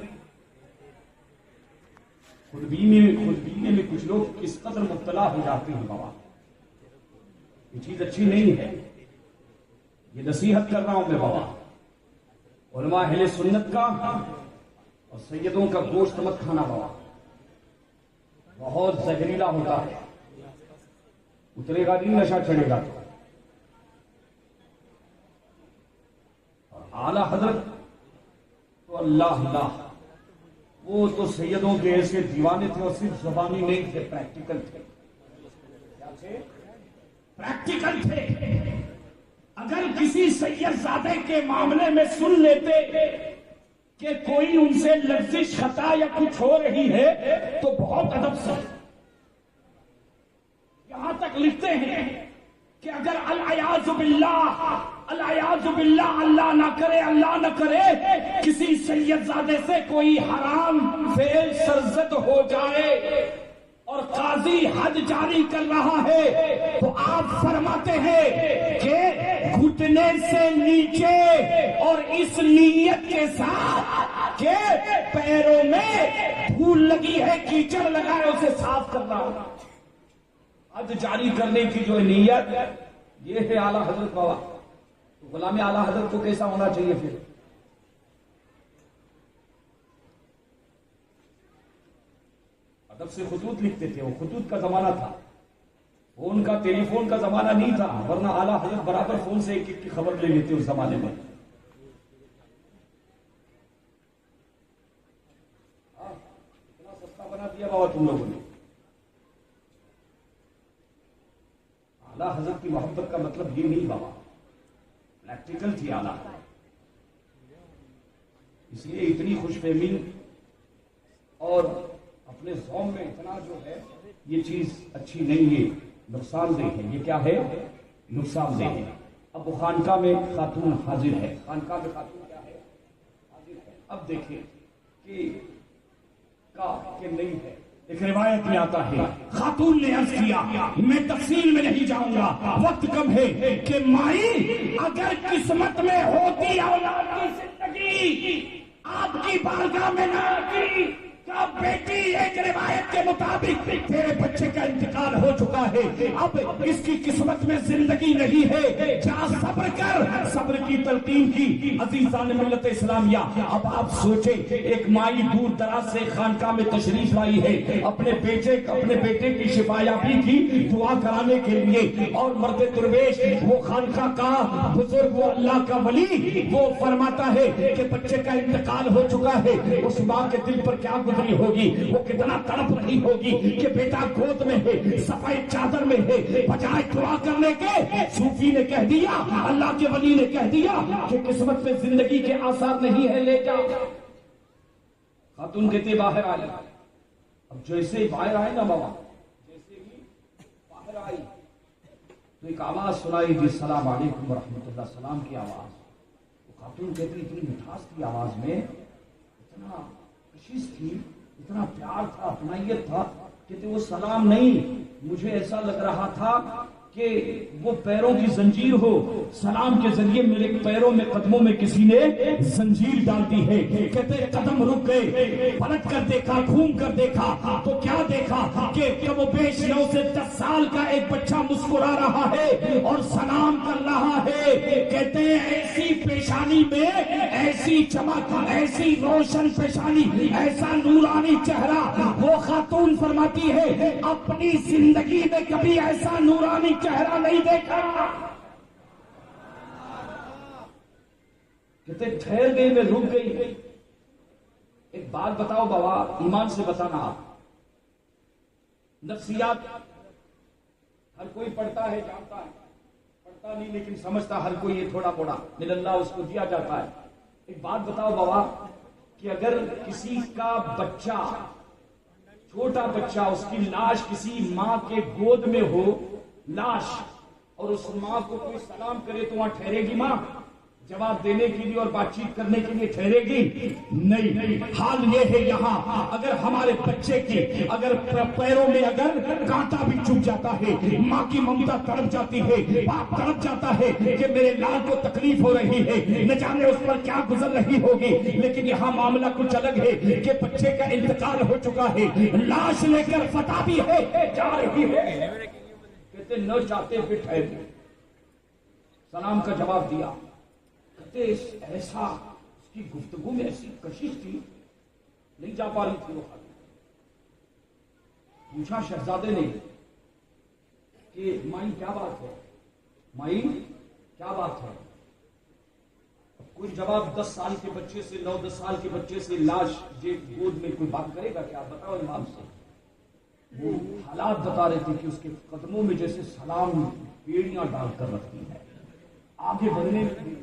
خودبینی میں کچھ لوگ کس قدر مبتلا ہو جاتے ہیں بابا، یہ چیز اچھی نہیں ہے، یہ نصیحت کر رہا ہوں میں بابا، علماء اہل سنت کا اور سیدوں کا گوشت مت کھانا بابا، بہت زہریلا ہوتا ہے، اترے گا نہیں، نشہ چڑھے گا تو۔ اور اعلیٰ حضرت تو اللہ وہ تو سیدوں کے ایسے دیوانے تھے، اور صرف زبانی نہیں تھے، پریکٹیکل تھے۔ کیا تھے؟ پریکٹیکل تھے۔ اگر کسی سید زادے کے معاملے میں سن لیتے کہ کوئی ان سے لفظ خطا یا کچھ ہو رہی ہے تو بہت ادب سے، یہاں تک لکھتے ہیں کہ اگر العیاذ باللہ اللہ نہ کرے، اللہ نہ کرے، کسی سید زادے سے کوئی حرام فعل سرزد ہو جائے اور قاضی حد جاری کر رہا ہے تو آپ فرماتے ہیں کہ گھٹنے سے نیچے اور اس نیت کے ساتھ کہ پیروں میں دھول لگی ہے، کیچڑ لگا ہے، اسے صاف کرنا، حد جاری کرنے کی جو نیت، یہ ہے اعلیٰ حضرت بابا۔ تو غلام اعلیٰ حضرت کو کیسا ہونا چاہیے پھر؟ ادب سے خطوط لکھتے تھے، وہ خطوط کا زمانہ تھا، فون کا، ٹیلی فون کا زمانہ نہیں تھا، ورنہ اعلیٰ حضرت برابر فون سے ایک ایک کی خبر لے لیتے اس زمانے میں۔ اتنا سستا بنا دیا بابا تم لوگوں نے۔ اعلیٰ حضرت کی محبت کا مطلب یہ نہیں بابا، پریکٹیکل تھی اعلیٰ، اس لیے اتنی خوش فہمی اور اپنے ذوق میں اتنا جو ہے یہ چیز اچھی نہیں ہے، نقصان دہ ہے۔ یہ کیا ہے؟ نقصان دہ ہے۔ اب وہ خانقاہ میں خاتون حاضر ہے، خانقاہ میں خاتون کیا ہے؟ حاضر ہے۔ اب دیکھیں کہ نہیں ہے۔ ایک روایت میں آتا ہے خاتون نے عرض کیا، میں تفصیل میں نہیں جاؤں گا، وقت کم ہے، کہ مائی اگر قسمت میں ہوتی اولاد کی زندگی آپ کی بارگاہ میں نہ آتی، بیٹی ایک روایت کے مطابق تیرے بچے کا انتقال ہو چکا ہے، اب اس کی قسمت میں زندگی نہیں ہے، جا صبر کر، صبر کی تلقین کی۔ عزیزان ملت اسلامیہ، اب آپ سوچیں، ایک مائی دور دراز سے خانقاہ میں تشریف لائی ہے اپنے بیٹے کی شفایابی کی دعا کرانے کے لیے، اور مرد درویش وہ خانقاہ کا بزرگ، وہ اللہ کا ولی، وہ فرماتا ہے کہ بچے کا انتقال ہو چکا ہے۔ اس ماں کے دل پر کیا گزری ہوگی، وہ کتنا تڑپ رہی ہوگی کہ بیٹا گود میں ہے، سفید چادر میں ہے، بجائے دعا کرنے کے صوفی نے کہہ دیا، اللہ کے ولی نے کہہ دیا کہ قسمت میں زندگی کے آثار نہیں ہے، لے جا۔ خاتون کہتے باہر آئی، اب جیسے ہی باہر آئے نا بابا، جیسے ہی باہر آئی تو ایک آواز سنائی دی، السلام علیکم ورحمۃ اللہ، سلام کی آواز۔ خاتون کہتی اتنی مٹھاس تھی آواز میں، اتنا کشش تھی، اتنا پیار تھا، اپنائیت تھا، کہ وہ سلام نہیں، مجھے ایسا لگ رہا تھا کہ وہ پیروں کی زنجیر ہو، سلام کے ذریعے میرے پیروں میں، قدموں میں کسی نے زنجیر ڈال دی ہے۔ کہتے قدم رک گئے، پلٹ کر دیکھا، گھوم کر دیکھا تو کیا دیکھا کہ کم و بیش 9 سے 10 سال کا ایک بچہ مسکرا رہا ہے اور سلام کر رہا ہے۔ کہتے ہیں ایسی پیشانی میں ایسی چمک، ایسی روشن پیشانی، ایسا نورانی چہرہ، وہ خاتون فرماتی ہے اپنی زندگی میں کبھی ایسا نورانی چہرہ نہیں دیکھا۔ کہتے ٹھہر گئی، میں رک گئی۔ ایک بات بتاؤ بابا، ایمان سے بتانا، آپ نفسیات ہر کوئی پڑھتا ہے، جانتا ہے، پڑھتا نہیں لیکن سمجھتا ہر کوئی، یہ تھوڑا بوڑا من اللہ اس کو دیا جاتا ہے۔ ایک بات بتاؤ بابا کہ اگر کسی کا بچہ، چھوٹا بچہ، اس کی لاش کسی ماں کے گود میں ہو، لاش، اور اس ماں کو کوئی سلام کرے تو وہاں ٹھہرے گی ماں؟ جواب دینے کے لیے اور بات چیت کرنے کے لیے ٹھہرے گی؟ نہیں۔ حال یہ ہے یہاں، اگر ہمارے بچے کی اگر پیروں میں اگر کانٹا بھی چبھ جاتا ہے، ماں کی ممتا تڑپ جاتی ہے، باپ تڑپ جاتا ہے کہ میرے لال کو تکلیف ہو رہی ہے، نہ جانے اس پر کیا گزر رہی ہوگی، لیکن یہاں معاملہ کچھ الگ ہے کہ بچے کا انتقال ہو چکا ہے، لاش لے کر فتح بھی ہے، جا رہی ہے، کہتے نہ چاہتے پھر ٹھہر گئے، سلام کا جواب دیا۔ کہتے ایسا کی گفتگو میں ایسی کشش تھی، نہیں جا پا رہی تھی وہ خاتون۔ پوچھا شہزادے نے کہ مائی کیا بات ہے، مائی کیا بات ہے؟ کوئی جواب 10 سال کے بچے سے، 9-10 سال کے بچے سے لاش گود میں کوئی بات کرے گا کیا؟ بتاؤ امام سے۔ وہ حالات بتا رہے تھے کہ اس کے قدموں میں جیسے سلام بیڑیاں ڈال کر رکھتی ہے، آگے بڑھنے لگی۔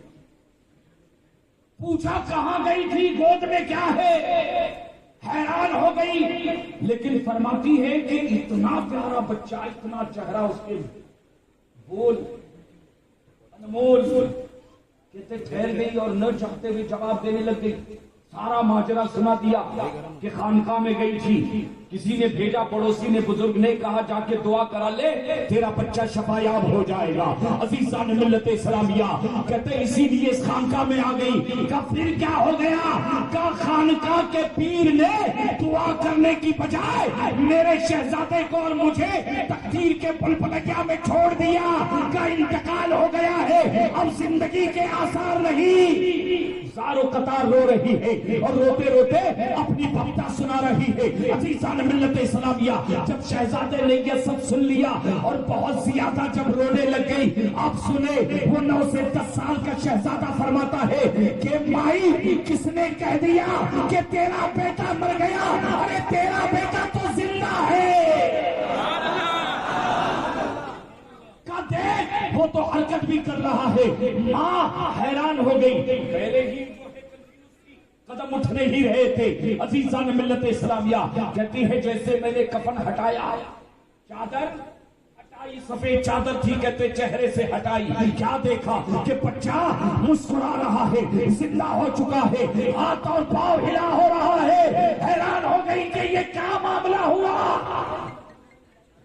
پوچھا کہاں گئی تھی، گود میں کیا ہے؟ حیران ہو گئی، لیکن فرماتی ہے کہ اتنا پیارا بچہ، اتنا چہرہ، اس کے بول انمول، کہتے ٹھہر گئی اور نہ چاہتے ہوئے جواب دینے لگ گئی۔ سارا ماجرا سنا دیا کہ خانقاہ میں گئی تھی، کسی نے بھیجا، پڑوسی نے، بزرگ نے کہا جا کے دعا کرا لے، تیرا بچہ شفایاب ہو جائے گا۔ عزیزان ملت اسلامیہ، کہتے اسی لیے اس خانقاہ میں آ گئی۔ کہ پھر کیا ہو گیا؟ کہ خانقاہ کے پیر نے دعا کرنے کی بجائے میرے شہزادے کو اور مجھے تقدیر کے بلبلیا میں چھوڑ دیا، کا انتقال ہو گیا ہے، اب زندگی کے آثار نہیں۔ زارو قطار رو رہی ہے اور روتے روتے اپنی بابتا سنا رہی ہے۔ عزیزان ملت اسلامیہ، جب شہزادے نے یہ سب سن لیا اور بہت زیادہ جب رونے لگ گئی، آپ سنے وہ 9 سے 10 سال کا شہزادہ فرماتا ہے کہ مائی کس نے کہہ دیا کہ تیرا بیٹا مر گیا؟ ارے تیرا بیٹا تو زندہ ہے۔ دیکھ وہ تو حرکت بھی کر رہا ہے۔ ماں حیران ہو گئی، پہلے ہی قدم اٹھ نہیں رہے تھے۔ عزیزان ملت اسلامیہ، کہتی ہے جیسے میں نے کفن ہٹایا، چادر ہٹائی، سفید چادر تھی، کہتے چہرے سے ہٹائی، کیا دیکھا کہ بچہ مسکرا رہا ہے، زندہ ہو چکا ہے، ہاتھ اور پاؤں ہلا ہو رہا ہے۔ حیران ہو گئی کہ یہ کیا معاملہ ہوا۔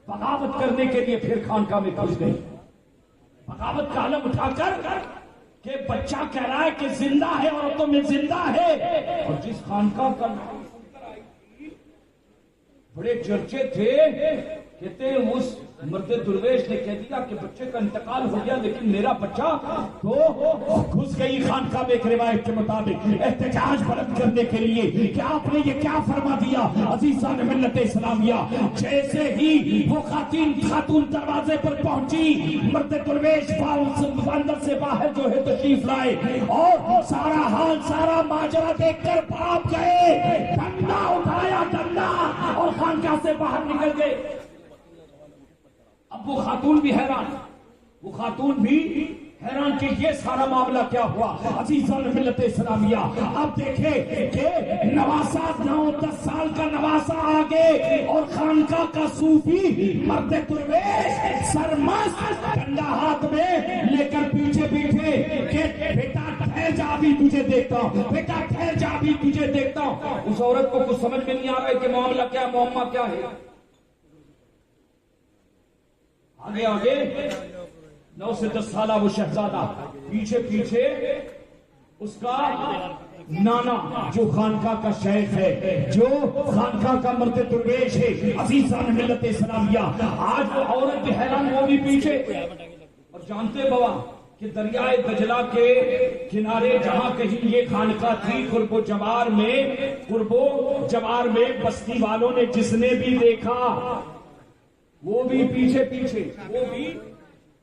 بغاوت کرنے کے لیے پھر خانقاہ میں گھس گئی، بغاوت کا علم اٹھا کر کہ بچہ کہہ رہا ہے کہ زندہ ہے، عورتوں میں زندہ ہے۔ اور جس خانقاہ کا نام سن کر آئی تھی، بڑے چرچے تھے، کہتے ہیں اس مرد درویش نے کہہ دیا کہ بچے کا انتقال ہو گیا، لیکن میرا بچہ تو گھس گئی خانقاہ میں۔ ایک روایت کے مطابق احتجاج بلند کرنے کے لیے کہ آپ نے یہ کیا فرما دیا۔ عزیزان ملت اسلامیہ، جیسے ہی وہ خاتون دروازے پر پہنچی، مرد درویش اندر سے باہر جو ہے تشریف لائے اور سارا حال، سارا ماجرا دیکھ کر بھاگ گئے، ڈنڈا اٹھایا، ڈنڈا، اور خانقاہ سے باہر نکل گئے۔ اب وہ خاتون بھی حیران، وہ خاتون بھی حیران کہ یہ سارا معاملہ کیا ہوا۔ عزیزان ملت اسلامیہ، اب دیکھیں کہ نواسا 9-10 سال کا نواسا آگے اور خانقاہ کا صوفی مرد درویش سرمست، ڈنڈا ہاتھ میں لے کر پیچھے پیچھے کہ بیٹا ٹھہر جا بھی تجھے دیکھتا ہوں، بیٹا ٹھہر جا بھی تجھے دیکھتا ہوں۔ اس عورت کو کچھ سمجھ میں نہیں آ رہا ہے کہ معاملہ کیا، معاملہ کیا ہے۔ آگے آگے 9 سے 10 سالہ وہ شہزادہ، پیچھے پیچھے اس کا نانا جو خانقاہ کا شیخ ہے، جو خانقاہ کا مرد درویش ہے۔ عزیزان ملت اسلامیہ، آج وہ عورت بھی حیران، وہ بھی پیچھے۔ اور جانتے بابا کہ دریائے دجلہ کے کنارے جہاں کہیں یہ خانقاہ تھی، قرب و جوار میں بستی والوں نے جس نے بھی دیکھا وہ بھی پیچھے پیچھے، وہ بھی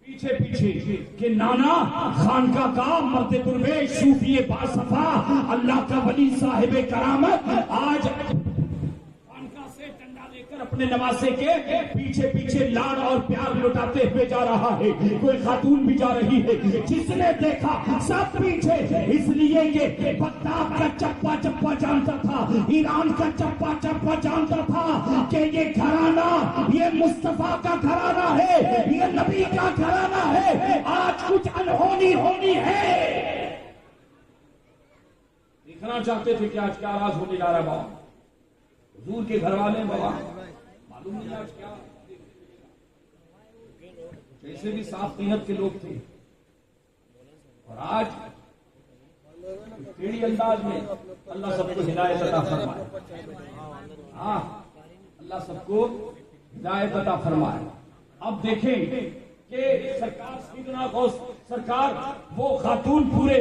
پیچھے پیچھے کہ نانا خانقاہ کا مرد درویش صوفی باصفا اللہ کا ولی صاحب کرامت آج خانقاہ سے ڈنڈا لے کر اپنے نواسے کے پیچھے پیچھے لاڑ اور پیار لٹاتے ہوئے جا رہا ہے۔ کوئی خاتون بھی جا رہی ہے، جس نے دیکھا سب پیچھے، اس لیے یہ بغداد کا چپا چپا جانتا تھا، ایران کا چپا چپا جانتا تھا کہ یہ گھرانہ، یہ مصطفیٰ کا گھرانہ ہے، یہ نبی کا گھرانہ ہے، آج کچھ انہونی ہونی ہے۔ دیکھنا چاہتے تھے کہ آج کیا راز ہونے جا رہا ہے بابا، حضور کے گھر والے بابا معلوم نہیں آج کیا، جیسے بھی صاف نیت کے لوگ تھے، اور آج ٹیڑھی انداز میں اللہ سب کو ہدایت عطا فرمائے۔ ہاں، اللہ سب کو ہدایت عطا فرمائے۔ اب دیکھیں کہ سرکار سیدنا غوث سرکار، وہ خاتون پورے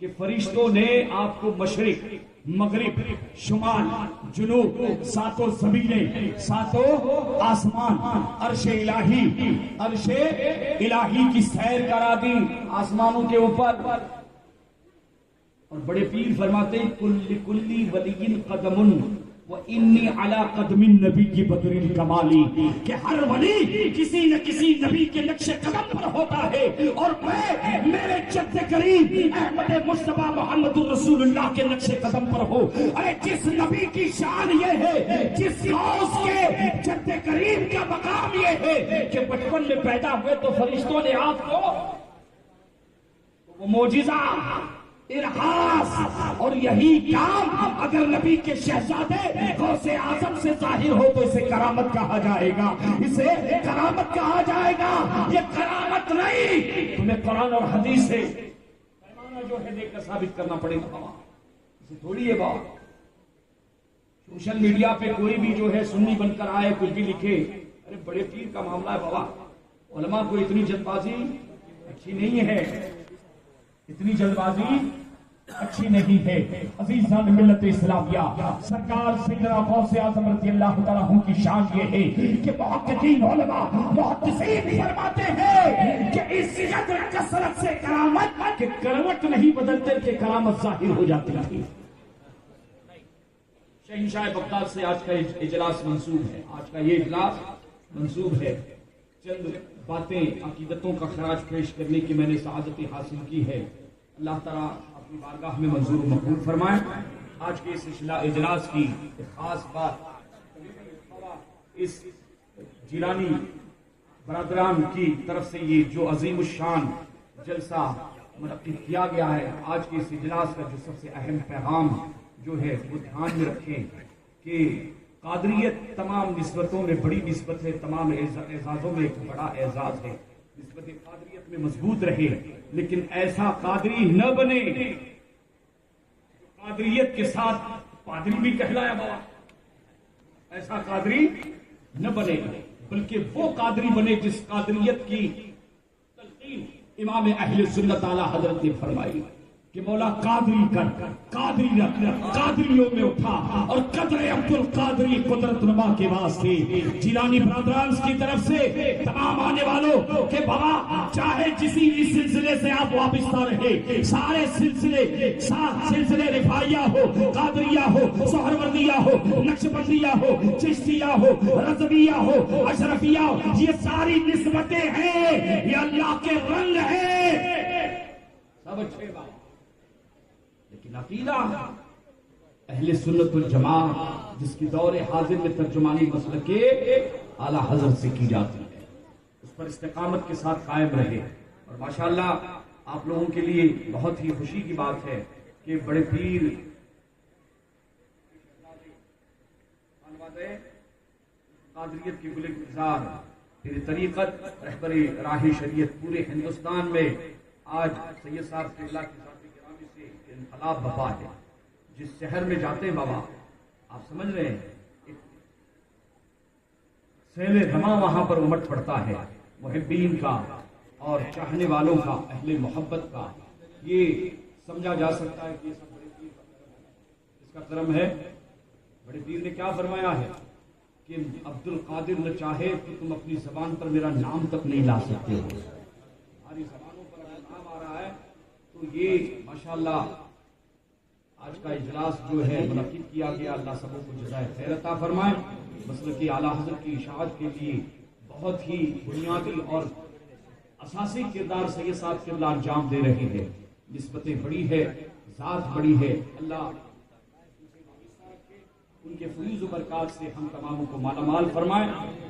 کہ فرشتوں نے آپ کو مشرق، مغرب، شمال، جنوب، ساتوں زمینیں، ساتوں آسمان، عرش الہی کی سیر کرا دی آسمانوں کے اوپر. اور بڑے پیر فرماتے ہیں کلی ولی قدم وانی علی قدم النبی بدر الکمالی، کہ ہر ولی کسی نہ کسی نبی کے نقش قدم پر ہوتا ہے، اور میں میرے جد کریم احمد مصطفیٰ محمد الرسول اللہ کے نقش قدم پر ہوں. ارے جس نبی کی شان یہ ہے، جس غوث کے جد کریم کا مقام یہ ہے کہ بچپن میں پیدا ہوئے تو فرشتوں نے آپ کو وہ معجزہ، ارہاس، اور یہی کام اگر نبی کے شہزادے غوث اعظم سے ظاہر ہو تو اسے کرامت کہا جائے گا، اسے کرامت کہا جائے گا. یہ کرامت نہیں، تمہیں قرآن اور حدیث سے پیمانہ جو ہے دیکھ کر ثابت کرنا پڑے گا. بابا اسے تھوڑی ہے بابا سوشل میڈیا پہ کوئی بھی جو ہے سنی بن کر آئے کچھ بھی لکھے. ارے بڑے پیر کا معاملہ ہے بابا. علماء کو اتنی جلد بازی اچھی نہیں ہے، اتنی جلد بازی اچھی نہیں ہے. عزیزان ملت اسلامیہ، سرکار سیدنا غوث اعظم رضی اللہ تعالیٰ عنہ کی شان یہ ہے کہ محققین علماء محدثین فرماتے ہیں کہ اس قدر کثرت سے کرامت کہ کروٹ نہیں بدلتے کہ کرامت ظاہر ہو جاتی ہے. شہنشاہ بغداد سے آج کا اجلاس منسوب ہے، آج کا یہ اجلاس منسوب ہے. چند باتیں عقیدتوں کا خراج پیش کرنے کی میں نے سعادت حاصل کی ہے. اللہ تعالیٰ اپنی بارگاہ میں منظور و مقبول فرمائے. آج کے اس اجلاس کی خاص بات اس جیلانی برادران کی طرف سے یہ جو عظیم الشان جلسہ منعقد کیا گیا ہے، آج کے اس اجلاس کا جو سب سے اہم پیغام جو ہے وہ دھیان میں رکھیں کہ قادریت تمام نسبتوں میں بڑی نسبت ہے، تمام اعزازوں میں ایک بڑا اعزاز ہے. نسبت قادریت میں مضبوط رہے، لیکن ایسا قادری نہ بنے قادریت کے ساتھ پادری بھی کہلایا بابا. ایسا قادری نہ بنے، بلکہ وہ قادری بنے جس قادریت کی تلقین امام اہل سنت اعلی حضرت نے فرمائی کہ مولا قادری کر، قادری رکھ، قادریوں میں اٹھا. اور قدر عبد القادری قدرت نما کے واسطے جیلانی برادران کی طرف سے تمام آنے والوں کہ بابا چاہے کسی بھی سلسلے سے آپ وابستہ رہے، سارے سلسلے رفاعیہ ہو، قادریہ ہو، سہروردیہ ہو، نقشبندیہ ہو، چشتیہ ہو، رضویہ ہو، اشرفیہ ہو، یہ ساری نسبتیں ہیں، یہ اللہ کے رنگ ہیں. سب اچھے بات، لیکن عقیدہ اہل سنت والجماعت جس کی دور حاضر میں ترجمانی مسلک کے اعلیٰ حضرت سے کی جاتی ہے، اس پر استقامت کے ساتھ قائم رہے. اور ماشاءاللہ آپ لوگوں کے لیے بہت ہی خوشی کی بات ہے کہ بڑے پیر قادریت کی گل گزار پھر طریقت رہبر راہ شریعت پورے ہندوستان میں آج سید صاحب کے اللہ کی انقلاب بپا ہے. جس شہر میں جاتے ہیں بابا آپ سمجھ رہے ہیں سیل رما وہاں پر امٹ پڑتا ہے، محبین کا اور چاہنے والوں کا، اہل محبت کا. یہ سمجھا جا سکتا ہے کہ یہ سب بڑے پیر اس کا کرم ہے. بڑے پیر نے کیا فرمایا ہے کہ عبد القادر نہ چاہے تو تم اپنی زبان پر میرا نام تک نہیں لا سکتے ہو. ہماری زبانوں پر اگر نام آ رہا ہے تو یہ ماشاءاللہ آج کا اجلاس جو ہے منعقد کیا گیا. اللہ سب کو جزائے خیر عطا فرمائے. مسلک اعلیٰ حضرت کی اشاعت کے لیے بہت ہی بنیادی اور اساسی کردار سید صاحب کے اللہ انجام دے رہے ہیں. نسبتیں بڑی ہے، ذات بڑی ہے. اللہ ان کے فیض و برکات سے ہم تماموں کو مالا مال فرمائے.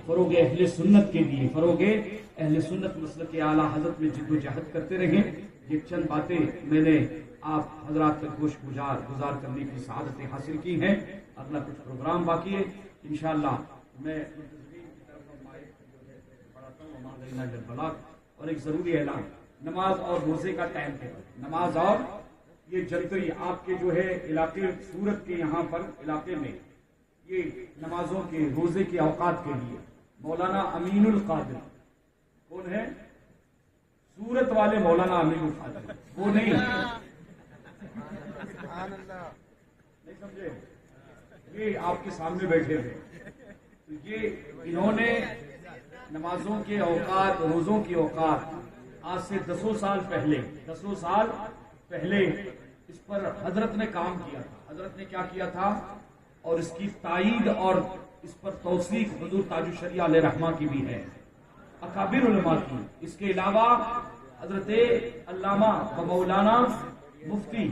فروغ اہل سنت کے لیے، فروغ اہل سنت مسلک اعلیٰ حضرت میں جد و جہد کرتے رہیں. یہ چند باتیں میں نے آپ حضرات تک گوش گزار کرنے کی سعادت حاصل کی ہیں. اگلا کچھ پروگرام باقی ہے انشاءاللہ. میں پڑھاتا ہوں. اور ایک ضروری اعلان، نماز اور روزے کا ٹائم ٹیبل. نماز اور یہ جنتری آپ کے جو ہے علاقے سورت کے یہاں پر علاقے میں یہ نمازوں کے روزے کے اوقات کے لیے مولانا امین القادر کون ہے؟ سورت والے مولانا امین القادر وہ نہیں. نہیں سمجھے؟ یہ آپ کے سامنے بیٹھے تھے، تو یہ انہوں نے نمازوں کے اوقات، روزوں کے اوقات آج سے 10 سال پہلے اس پر حضرت نے کام کیا تھا۔ حضرت نے کیا کیا تھا اور اس کی تائید اور اس پر توثیق حضور تاج الشریعہ علیہ رحمہ کی بھی ہے، اکابر علماء کی۔ اس کے علاوہ حضرت علامہ و مولانا مفتی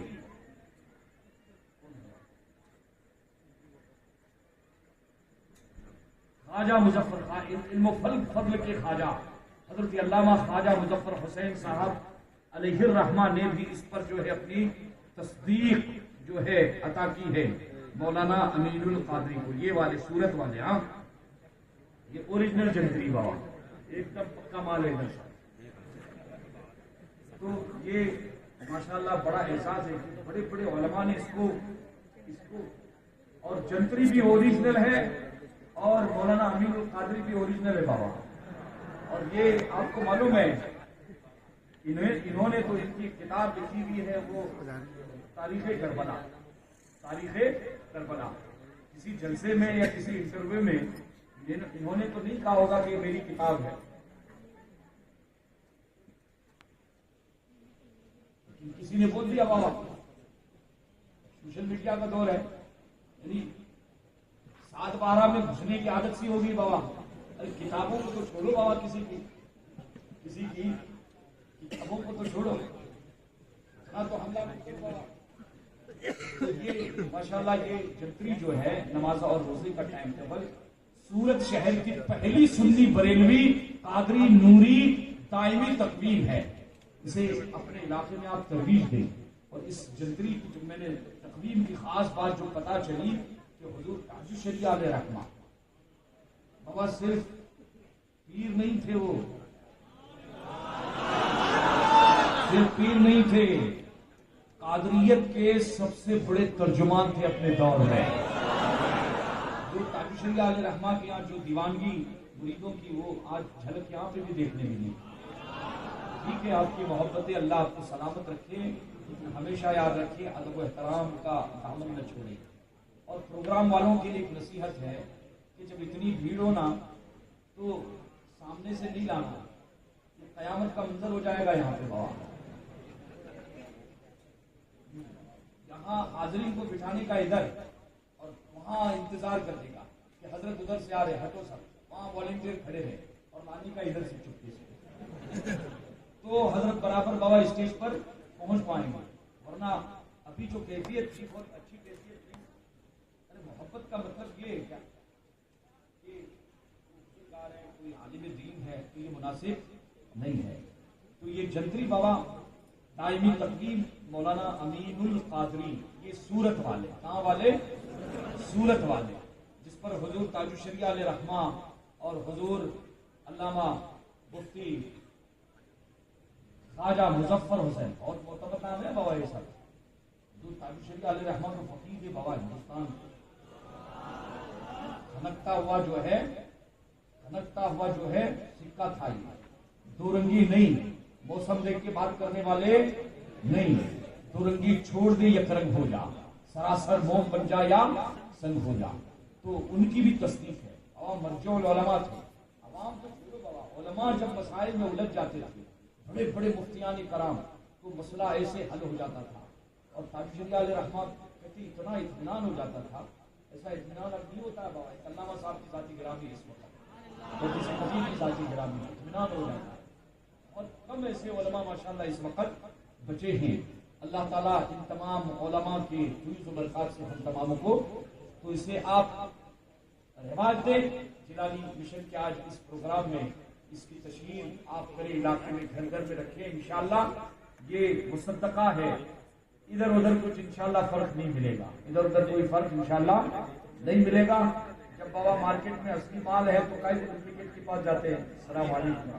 خواجہ مظفر خان، علم و فضل کے خواجہ حضرت علامہ خواجہ مظفر حسین صاحب علیہ الرحمہ نے بھی اس پر جو ہے اپنی تصدیق جو ہے عطا کی ہے مولانا امین القادری کو۔ یہ والے صورت والے، ہاں یہ اوریجنل جنتری بابا، ایک دم پکا مال ہے ادھر۔ تو یہ ماشاءاللہ بڑا احساس ہے کہ بڑے بڑے علماء نے اس کو اور جنتری بھی اوریجنل ہے اور مولانا امین القادری بھی اوریجنل ہے بابا۔ اور یہ آپ کو معلوم ہے انہوں نے تو ان کی کتاب لکھی ہوئی ہے وہ تاریخ کربلا۔ کسی جلسے میں یا کسی انٹرویو میں انہوں نے تو نہیں کہا ہوگا کہ یہ میری کتاب ہے، کسی نے بول دیا بابا۔ سوشل میڈیا کا دور ہے، یعنی 7/12 میں گھسنے کی عادت سی ہوگی بابا۔ ارے کتابوں کو تو چھوڑو بابا، کسی کی کتابوں کو تو چھوڑو، اتنا تو حملہ نہیں کرو بابا۔ یہ ماشاءاللہ یہ جنتری جو ہے نماز اور روزے کا ٹائم ٹیبل سورت شہر کی پہلی سنی بریلوی قادری نوری دائمی تقویم ہے، اسے اپنے علاقے میں آپ ترویج دیں۔ اور اس جنتری کی جو میں نے تقویم کی خاص بات جو پتا چلی کہ حضور تاج الشریعہ علیہ رحمہ بابا صرف پیر نہیں تھے، وہ صرف پیر نہیں تھے، قادریت کے سب سے بڑے ترجمان تھے اپنے دور میں۔ جو تاج الشریعہ علیہ رحمہ کے یہاں جو دیوانگی مریدوں کی وہ آج جھلک یہاں پہ بھی دیکھنے ملی۔ ٹھیک ہے، آپ کی محبتیں اللہ آپ کو سلامت رکھے، ہمیشہ یاد رکھے، ادب و احترام کا دامن نہ چھوڑے۔ اور پروگرام والوں کے لیے ایک نصیحت ہے کہ جب اتنی بھیڑ ہو نا تو سامنے سے نہیں لانا، یہ قیامت کا منظر ہو جائے گا یہاں پہ بابا۔ یہاں حاضرین کو بٹھانے کا ادھر اور وہاں انتظار کرنے کا کہ حضرت ادھر سے آ رہے، ہٹو سب، وہاں والنٹیئر کھڑے رہے اور لانی کا ادھر سے چپکے سے، تو حضرت برابر بابا اسٹیج پر پہنچ پائیں گے۔ ورنہ ابھی جو کیفیت تھی بہت اچھی کیفیت تھی۔ ارے محبت کا مطلب یہ ہے کیا کہ کوئی عالم دین ہے تو یہ مناسب نہیں ہے۔ تو یہ جنتری بابا دائمی تقویم مولانا امین القادری، یہ سورت والے، کہاں والے؟ سورت والے، جس پر حضور تاج الشریعہ علیہ رحمہ اور حضور علامہ مفتی خواجہ مظفر حسین، بہت معتبر نام ہے بابا یہ سب۔ حضور تاج الشریعہ علیہ رحمہ کا فقیر ہے بابا ہندوستان، کھنکتا ہوا جو ہے سکہ تھا، دو رنگی نہیں، موسم دیکھ کے بات کرنے والے نہیں، دو رنگی چھوڑ دے یک رنگ ہو جا، سراسر موم بن جا یا سنگ ہو جا۔ تو ان کی بھی تصدیق ہے۔ عوام مرجع العلماء تھے، عوام تو چھوڑو بابا، علماء جب مسائل میں الجھ جاتے تھے، بڑے بڑے مفتیان کرام، تو مسئلہ ایسے حل ہو جاتا تھا۔ اور تاج الشریعہ علیہ رحمہ کہتے اتنا اطمینان ہو جاتا تھا، ایسا اطمینان اب نہیں ہوتا ہے بابا۔ ایک علامہ صاحب کی ذاتی گرامی اس وقت، اور کسی خطیب کی ذاتی گرامی اطمینان ہو جاتا ہے۔ اور کم ایسے علماء ماشاءاللہ اس وقت بچے ہیں۔ اللہ تعالیٰ ان تمام علماء کے فیض و برکات سے ہم تماموں کو تو اسے آپ رواج دیں۔ جلالی مشن کے آج اس پروگرام میں اس کی تشہیر آپ کریں، علاقے میں گھر گھر میں رکھیں، انشاءاللہ یہ مصدقہ ہے۔ ادھر ادھر کچھ انشاءاللہ فرق نہیں ملے گا، ادھر ادھر کوئی فرق انشاءاللہ نہیں ملے گا۔ جب بابا مارکیٹ میں اصلی مال ہے تو کئی ڈپلیکیٹ کے پاس جاتے ہیں۔ السلام علیکم۔